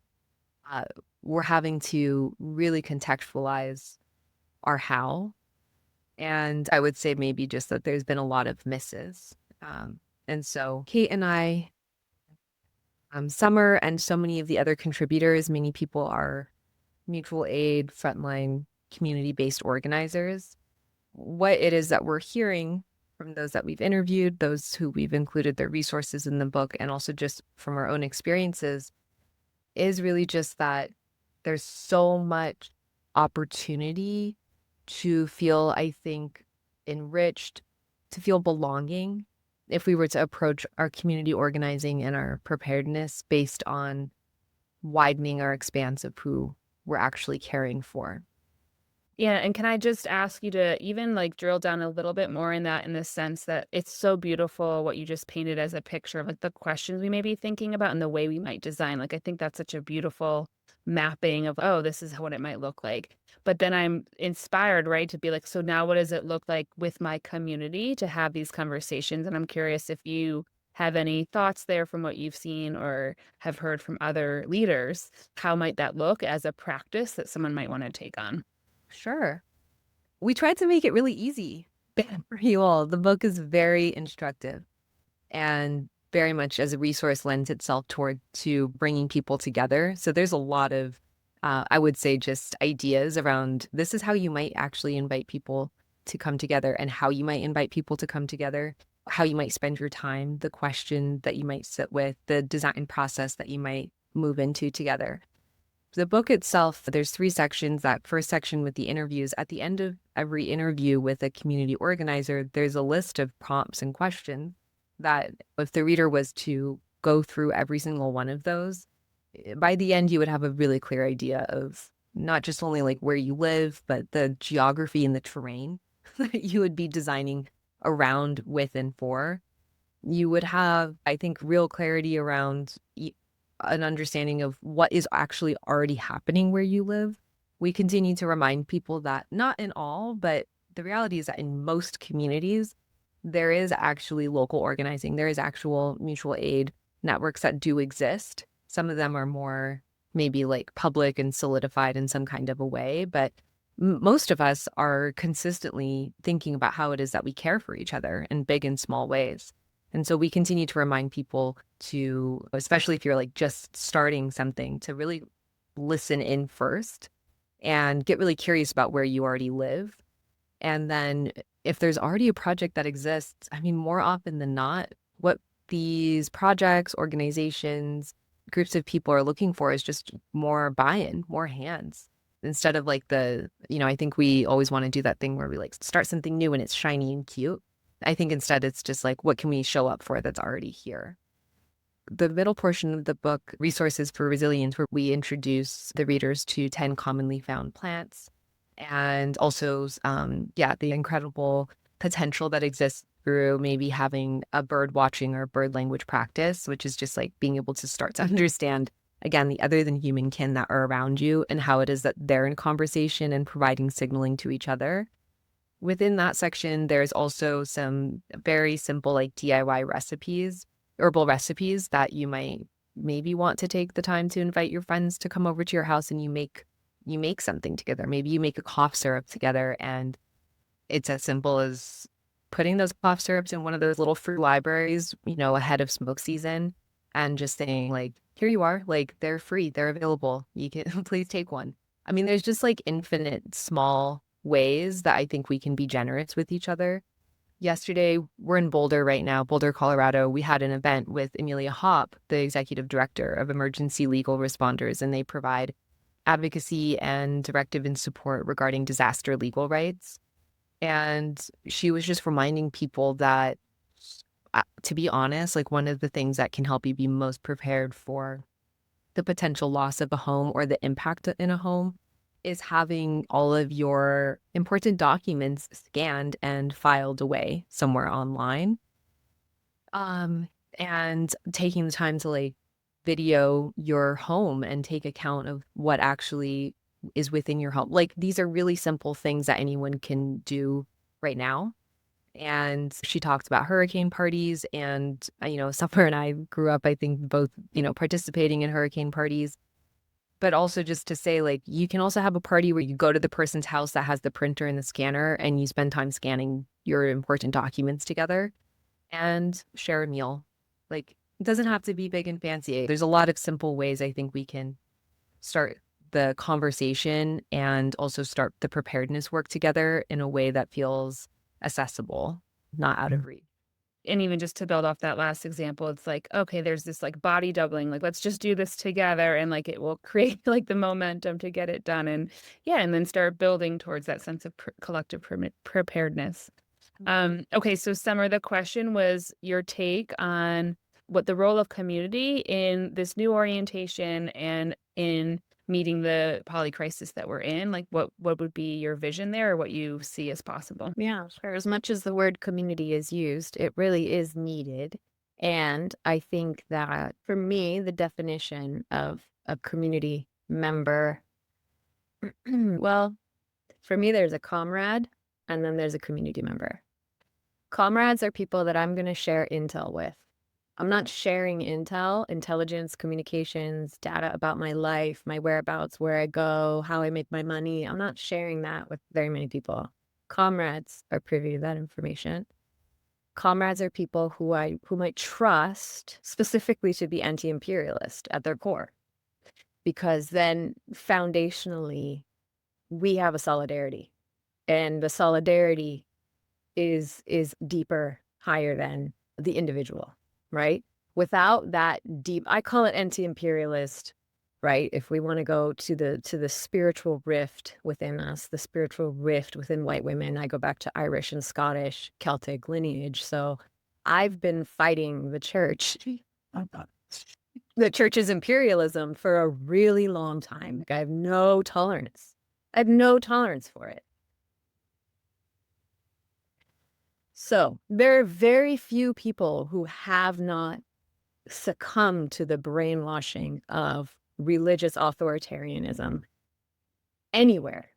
uh, we're having to really contextualize our how. And I would say maybe just that there's been a lot of misses. And so Kate and I, Summer, and so many of the other contributors, many people are mutual aid, frontline, community-based organizers. What it is that we're hearing from those that we've interviewed, those who we've included their resources in the book, and also just from our own experiences, is really just that there's so much opportunity to feel, I think, enriched, to feel belonging if we were to approach our community organizing and our preparedness based on widening our expanse of who we're actually caring for. Yeah, and can I just ask you to even like drill down a little bit more in that, in the sense that it's so beautiful what you just painted as a picture of like the questions we may be thinking about and the way we might design. Like I think that's such a beautiful mapping of, oh, this is what it might look like. But then I'm inspired, right, to be like, so now what does it look like with my community to have these conversations? And I'm curious if you have any thoughts there from what you've seen or have heard from other leaders. How might that look as a practice that someone might want to take on? Sure. We tried to make it really easy for you all. The book is very instructive and very much as a resource lends itself toward to bringing people together. So there's a lot of, I would say, just ideas around this is how you might actually invite people to come together and how you might invite people to come together, how you might spend your time, the question that you might sit with, the design process that you might move into together. The book itself, there's 3 sections. That first section with the interviews, at the end of every interview with a community organizer, there's a list of prompts and questions that if the reader was to go through every single one of those, by the end, you would have a really clear idea of not just only like where you live, but the geography and the terrain that you would be designing around, with, and for. You would have, I think, real clarity around an understanding of what is actually already happening where you live. We continue to remind people that not in all, but the reality is that in most communities, there is actually local organizing. There is actual mutual aid networks that do exist. Some of them are more maybe like public and solidified in some kind of a way, but most of us are consistently thinking about how it is that we care for each other in big and small ways. And so we continue to remind people to, especially if you're like just starting something, to really listen in first and get really curious about where you already live. And then if there's already a project that exists, I mean, more often than not, what these projects, organizations, groups of people are looking for is just more buy-in, more hands. Instead of like I think we always want to do that thing where we like start something new and it's shiny and cute. I think instead it's just like, what can we show up for that's already here? The middle portion of the book, Resources for Resilience, where we introduce the readers to 10 commonly found plants and also, the incredible potential that exists through maybe having a bird watching or bird language practice, which is just like being able to start to understand, again, the other than human kin that are around you and how it is that they're in conversation and providing signaling to each other. Within that section, there's also some very simple like DIY recipes, herbal recipes that you might maybe want to take the time to invite your friends to come over to your house and you make something together. Maybe you make a cough syrup together and it's as simple as putting those cough syrups in one of those little fruit libraries, ahead of smoke season and just saying like, here you are, like they're free, they're available. You can please take one. I mean, there's just like infinite small ways that I think we can be generous with each other. Yesterday, we're in Boulder right now, Boulder, Colorado. We had an event with Amelia Hopp, the executive director of Emergency Legal Responders, and they provide advocacy and directive and support regarding disaster legal rights. And she was just reminding people that, to be honest, like one of the things that can help you be most prepared for the potential loss of a home or the impact in a home is having all of your important documents scanned and filed away somewhere online. And taking the time to like video your home and take account of what actually is within your home. Like these are really simple things that anyone can do right now. And she talked about hurricane parties and, Summer and I grew up, I think, both, participating in hurricane parties. But also just to say, like, you can also have a party where you go to the person's house that has the printer and the scanner and you spend time scanning your important documents together and share a meal. Like, it doesn't have to be big and fancy. There's a lot of simple ways I think we can start the conversation and also start the preparedness work together in a way that feels accessible, not out of reach. And even just to build off that last example, it's like, okay, there's this like body doubling, like, let's just do this together. And like, it will create like the momentum to get it done. And yeah, and then start building towards that sense of collective preparedness. Okay, so Summer, the question was your take on what the role of community in this new orientation and in meeting the polycrisis that we're in. Like, what would be your vision there, or what you see as possible? Yeah, sure. As much as the word community is used, it really is needed. And I think that for me, the definition of a community member, well, for me, there's a comrade and then there's a community member. Comrades are people that I'm going to share intel with. I'm not sharing intel, intelligence, communications, data about my life, my whereabouts, where I go, how I make my money. I'm not sharing that with very many people. Comrades are privy to that information. Comrades are people who I might trust specifically to be anti-imperialist at their core. Because then foundationally, we have a solidarity. And the solidarity is deeper, higher than the individual. Right? Without that deep, I call it anti-imperialist, right? If we want to go to the spiritual rift within us, the spiritual rift within white women, I go back to Irish and Scottish Celtic lineage. So I've been fighting the church's imperialism for a really long time. Like, I have no tolerance. I have no tolerance for it. So there are very few people who have not succumbed to the brainwashing of religious authoritarianism anywhere.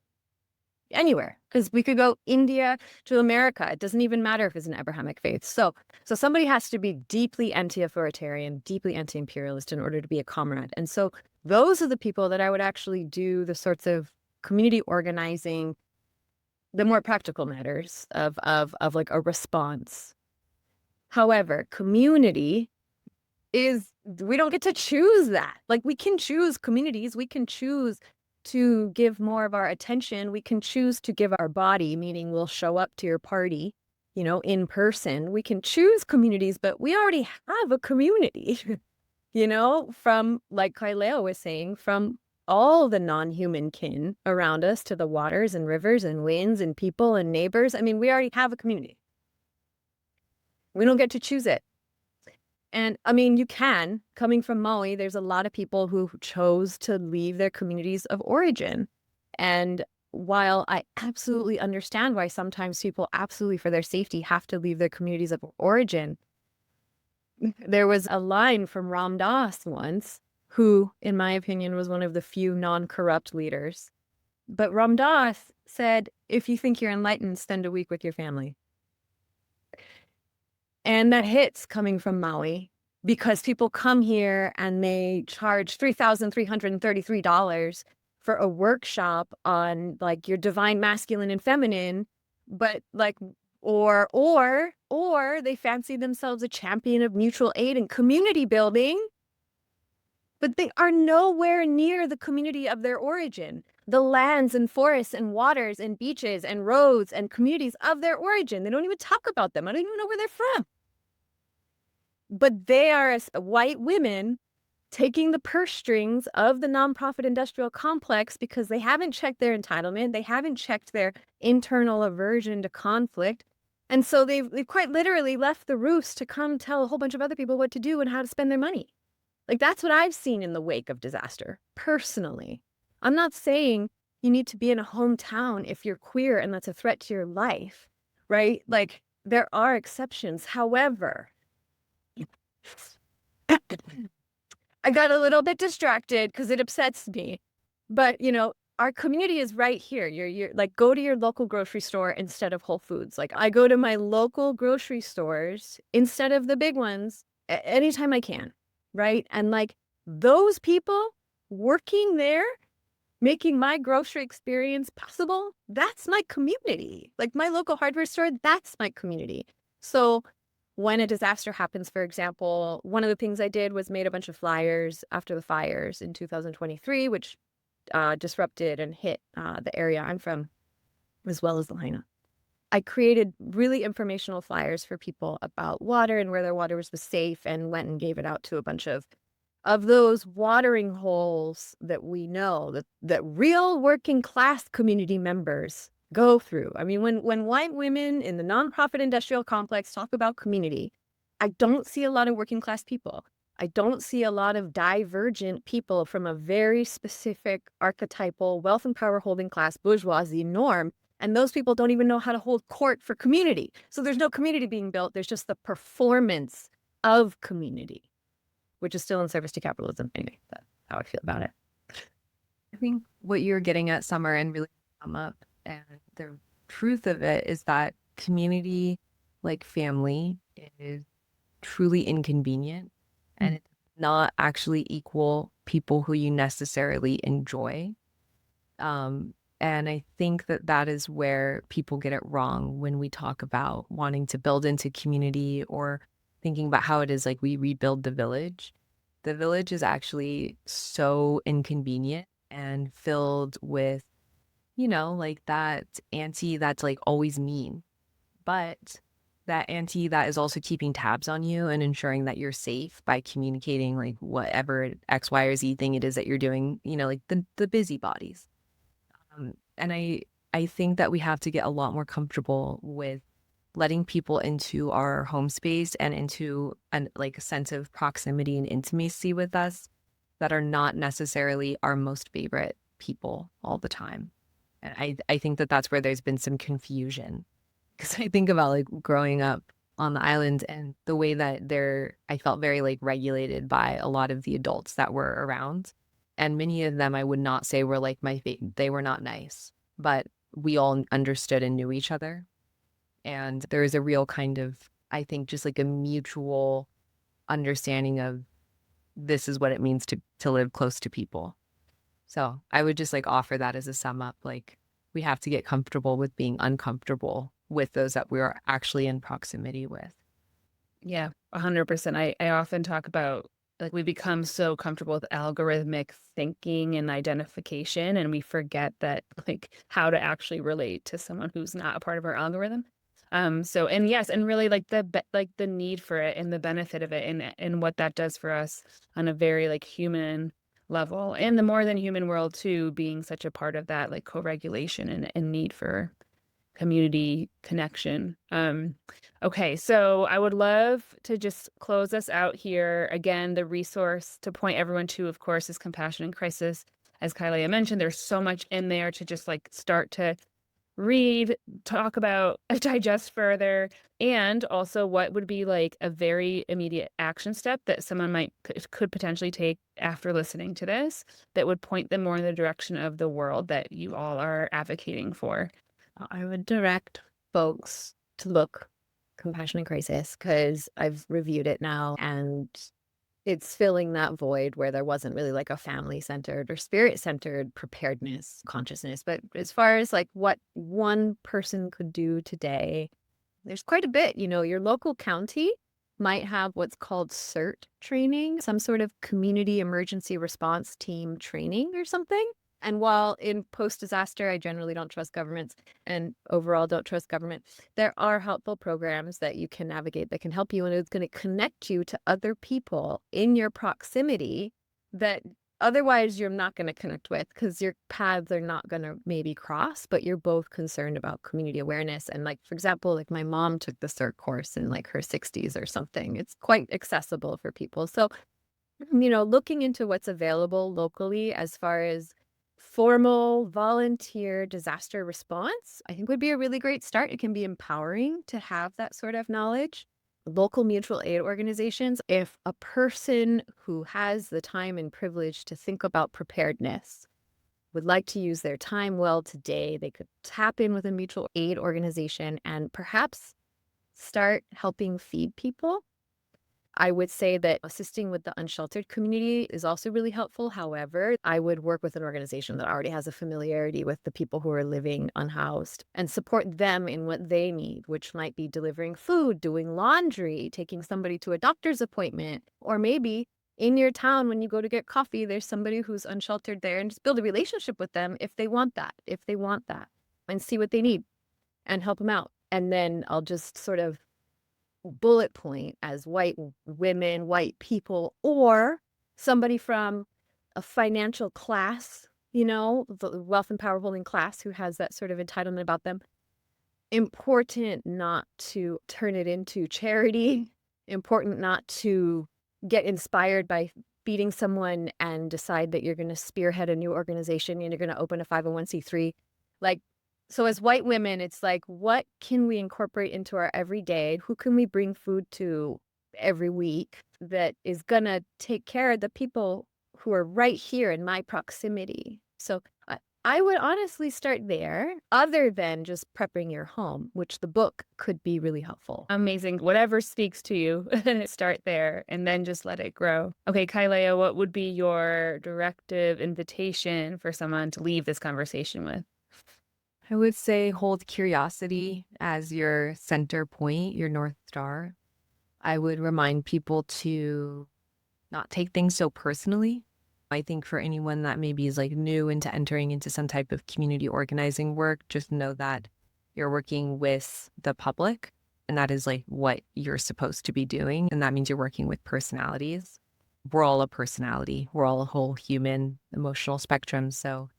Because we could go India to America. It doesn't even matter if it's an Abrahamic faith. So somebody has to be deeply anti-authoritarian, deeply anti-imperialist in order to be a comrade. And so those are the people that I would actually do the sorts of community organizing, the more practical matters of like a response. However, community is, we don't get to choose that. Like, we can choose communities. We can choose to give more of our attention. We can choose to give our body, meaning we'll show up to your party, in person. We can choose communities, but we already have a community, from, like Kailea was saying, from all the non-human kin around us to the waters and rivers and winds and people and neighbors. I mean, we already have a community. We don't get to choose it. And I mean, you can. Coming from Maui, there's a lot of people who chose to leave their communities of origin. And while I absolutely understand why sometimes people absolutely for their safety have to leave their communities of origin, there was a line from Ram Dass once, who, in my opinion, was one of the few non-corrupt leaders. But Ram Dass said, if you think you're enlightened, spend a week with your family. And that hits coming from Maui, because people come here and they charge $3,333 for a workshop on like your divine masculine and feminine, but like, or they fancy themselves a champion of mutual aid and community building, but they are nowhere near the community of their origin. The lands and forests and waters and beaches and roads and communities of their origin. They don't even talk about them. I don't even know where they're from. But they are, as white women, taking the purse strings of the nonprofit industrial complex because they haven't checked their entitlement. They haven't checked their internal aversion to conflict. And so they've quite literally left the roost to come tell a whole bunch of other people what to do and how to spend their money. Like, that's what I've seen in the wake of disaster, personally. I'm not saying you need to be in a hometown if you're queer and that's a threat to your life, right? Like, there are exceptions. However, I got a little bit distracted because it upsets me. But, our community is right here. You're like, go to your local grocery store instead of Whole Foods. Like, I go to my local grocery stores instead of the big ones anytime I can, right? And like those people working there, making my grocery experience possible, that's my community. Like my local hardware store, that's my community. So when a disaster happens, for example, one of the things I did was made a bunch of flyers after the fires in 2023, which disrupted and hit the area I'm from, as well as Lahaina. I created really informational flyers for people about water and where their water was safe, and went and gave it out to a bunch of those watering holes that we know that real working class community members go through. I mean, when white women in the nonprofit industrial complex talk about community, I don't see a lot of working class people. I don't see a lot of divergent people from a very specific archetypal wealth and power holding class bourgeoisie norm. And those people don't even know how to hold court for community. So there's no community being built. There's just the performance of community, which is still in service to capitalism. Anyway, that's how I feel about it. I think what you're getting at, Summer, and really come up, and the truth of it is that community, like family, is truly inconvenient, and it does not actually equal people who you necessarily enjoy. And I think that is where people get it wrong when we talk about wanting to build into community, or thinking about how it is like we rebuild the village. The village is actually so inconvenient and filled with, like that auntie that's like always mean, but that auntie that is also keeping tabs on you and ensuring that you're safe by communicating like whatever X, Y, or Z thing it is that you're doing, like the busybodies. And I think that we have to get a lot more comfortable with letting people into our home space and into a sense of proximity and intimacy with us that are not necessarily our most favorite people all the time. And I think that that's where there's been some confusion, because I think about like growing up on the island and the way that I felt very like regulated by a lot of the adults that were around. And many of them I would not say were like they were not nice, but we all understood and knew each other. And there is a real kind of, I think, just like a mutual understanding of this is what it means to live close to people. So I would just like offer that as a sum up. Like, we have to get comfortable with being uncomfortable with those that we are actually in proximity with. Yeah, 100%. I often talk about like we become so comfortable with algorithmic thinking and identification, and we forget that like how to actually relate to someone who's not a part of our algorithm. And yes, and really like the need for it and the benefit of it, and what that does for us on a very like human level, and the more than human world too, being such a part of that like co-regulation and need for community connection. Okay, so I would love to just close us out here. Again, the resource to point everyone to, of course, is Compassion in Crisis. As Kailea mentioned, there's so much in there to just like start to read, talk about, digest further, and also what would be like a very immediate action step that someone could potentially take after listening to this that would point them more in the direction of the world that you all are advocating for. I would direct folks to look Compassion in Crisis, because I've reviewed it now, and it's filling that void where there wasn't really like a family-centered or spirit-centered preparedness consciousness. But as far as like what one person could do today, there's quite a bit. Your local county might have what's called CERT training, some sort of community emergency response team training or something. And while in post-disaster, I generally don't trust governments and overall don't trust government, there are helpful programs that you can navigate that can help you, and it's going to connect you to other people in your proximity that otherwise you're not going to connect with, because your paths are not going to maybe cross, but you're both concerned about community awareness. And like, for example, like my mom took the CERT course in like her 60s or something. It's quite accessible for people. So, looking into what's available locally as far as formal volunteer disaster response, I think would be a really great start. It can be empowering to have that sort of knowledge. local mutual aid organizations, if a person who has the time and privilege to think about preparedness would like to use their time well today, they could tap in with a mutual aid organization and perhaps start helping feed people. I would say that assisting with the unsheltered community is also really helpful. However, I would work with an organization that already has a familiarity with the people who are living unhoused and support them in what they need, which might be delivering food, doing laundry, taking somebody to a doctor's appointment, or maybe in your town when you go to get coffee, there's somebody who's unsheltered there, and just build a relationship with them if they want that, and see what they need and help them out. And then I'll just sort of bullet point as white women, white people, or somebody from a financial class, the wealth and power holding class who has that sort of entitlement about them. Important not to turn it into charity. Important not to get inspired by feeding someone and decide that you're going to spearhead a new organization and you're going to open a 501c3. So as white women, it's like, what can we incorporate into our everyday? Who can we bring food to every week that is going to take care of the people who are right here in my proximity? So I would honestly start there, other than just prepping your home, which the book could be really helpful. Amazing. Whatever speaks to you, start there and then just let it grow. Okay, Kailea, what would be your directive invitation for someone to leave this conversation with? I would say hold curiosity as your center point, your North Star. I would remind people to not take things so personally. I think for anyone that maybe is new into entering into some type of community organizing work, just know that you're working with the public, and that is what you're supposed to be doing. And that means you're working with personalities. We're all a personality. We're all a whole human emotional spectrum. So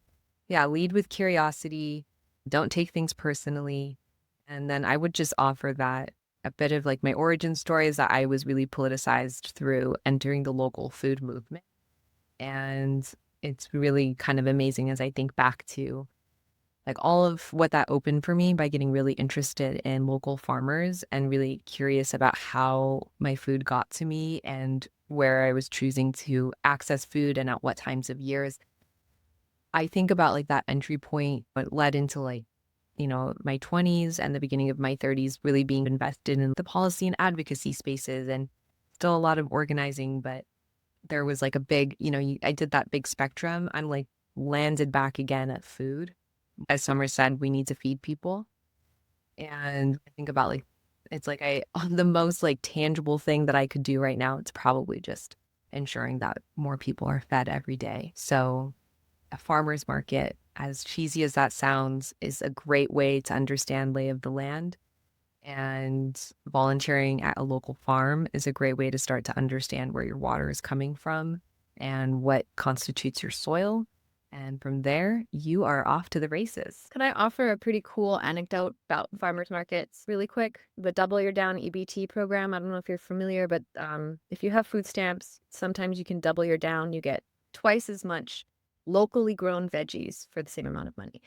yeah, lead with curiosity. Don't take things personally. And then I would just offer that a bit of my origin story is that I was really politicized through entering the local food movement. And it's really kind of amazing as I think back to all of what that opened for me by getting really interested in local farmers and really curious about how my food got to me and where I was choosing to access food and at what times of years. I think about that entry point, what led into my 20s and the beginning of my 30s, really being invested in the policy and advocacy spaces and still a lot of organizing. But there was a big, I did that big spectrum. I'm landed back again at food. As Summer said, we need to feed people. And I think about it's the most tangible thing that I could do right now. It's probably just ensuring that more people are fed every day. So a farmer's market, as cheesy as that sounds, is a great way to understand lay of the land. And volunteering at a local farm is a great way to start to understand where your water is coming from and what constitutes your soil. And from there, you are off to the races. Can I offer a pretty cool anecdote about farmers markets really quick? The Double Your Down EBT program, I don't know if you're familiar, but if you have food stamps, sometimes you can double your down. You get twice as much locally grown veggies for the same amount of money.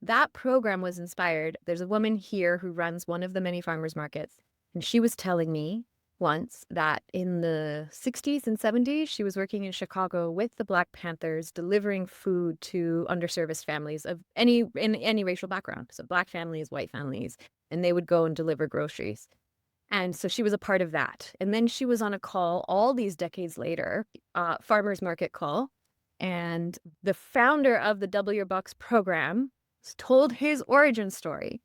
That program was inspired. There's a woman here who runs one of the many farmers markets, and she was telling me once that in the 60s and 70s, she was working in Chicago with the Black Panthers, delivering food to underserviced families of in any racial background. So Black families, white families, and they would go and deliver groceries. And so she was a part of that. And then she was on a call all these decades later, farmers market call. And the founder of the Double Your Bucks program told his origin story.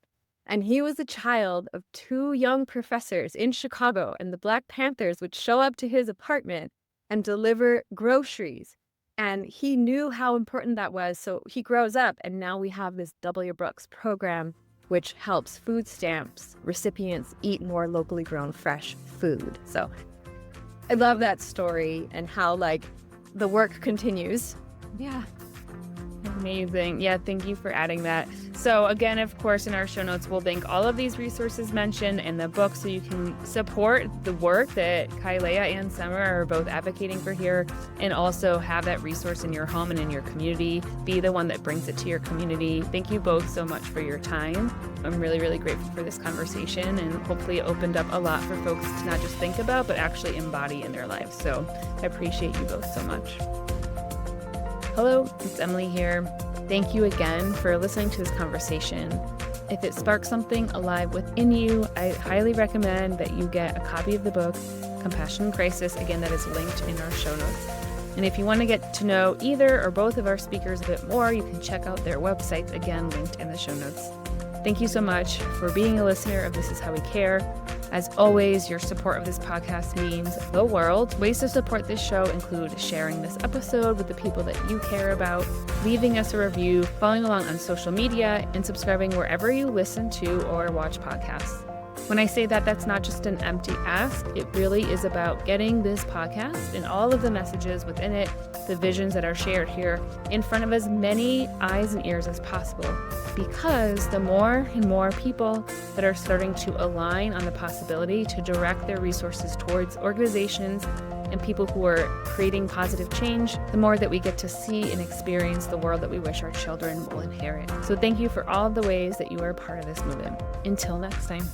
And he was a child of two young professors in Chicago, and the Black Panthers would show up to his apartment and deliver groceries. And he knew how important that was. So he grows up, and now we have this Double Your Bucks program, which helps food stamps recipients eat more locally grown fresh food. So I love that story and how the work continues. Yeah. Amazing. Yeah, thank you for adding that. So again, of course, in our show notes, we'll link all of these resources mentioned in the book so you can support the work that Kailea and Summer are both advocating for here, and also have that resource in your home and in your community. Be the one that brings it to your community. Thank you both so much for your time. I'm really, really grateful for this conversation, and hopefully it opened up a lot for folks to not just think about, but actually embody in their lives. So I appreciate you both so much. Hello, it's Emily here. Thank you again for listening to this conversation. If it sparks something alive within you, I highly recommend that you get a copy of the book, Compassion in Crisis. Again, that is linked in our show notes. And if you want to get to know either or both of our speakers a bit more, you can check out their websites, again, linked in the show notes. Thank you so much for being a listener of This Is How We Care. As always, your support of this podcast means the world. Ways to support this show include sharing this episode with the people that you care about, leaving us a review, following along on social media, and subscribing wherever you listen to or watch podcasts. When I say that, that's not just an empty ask. It really is about getting this podcast and all of the messages within it, the visions that are shared here, in front of as many eyes and ears as possible. Because the more and more people that are starting to align on the possibility to direct their resources towards organizations and people who are creating positive change, the more that we get to see and experience the world that we wish our children will inherit. So thank you for all of the ways that you are a part of this movement. Until next time.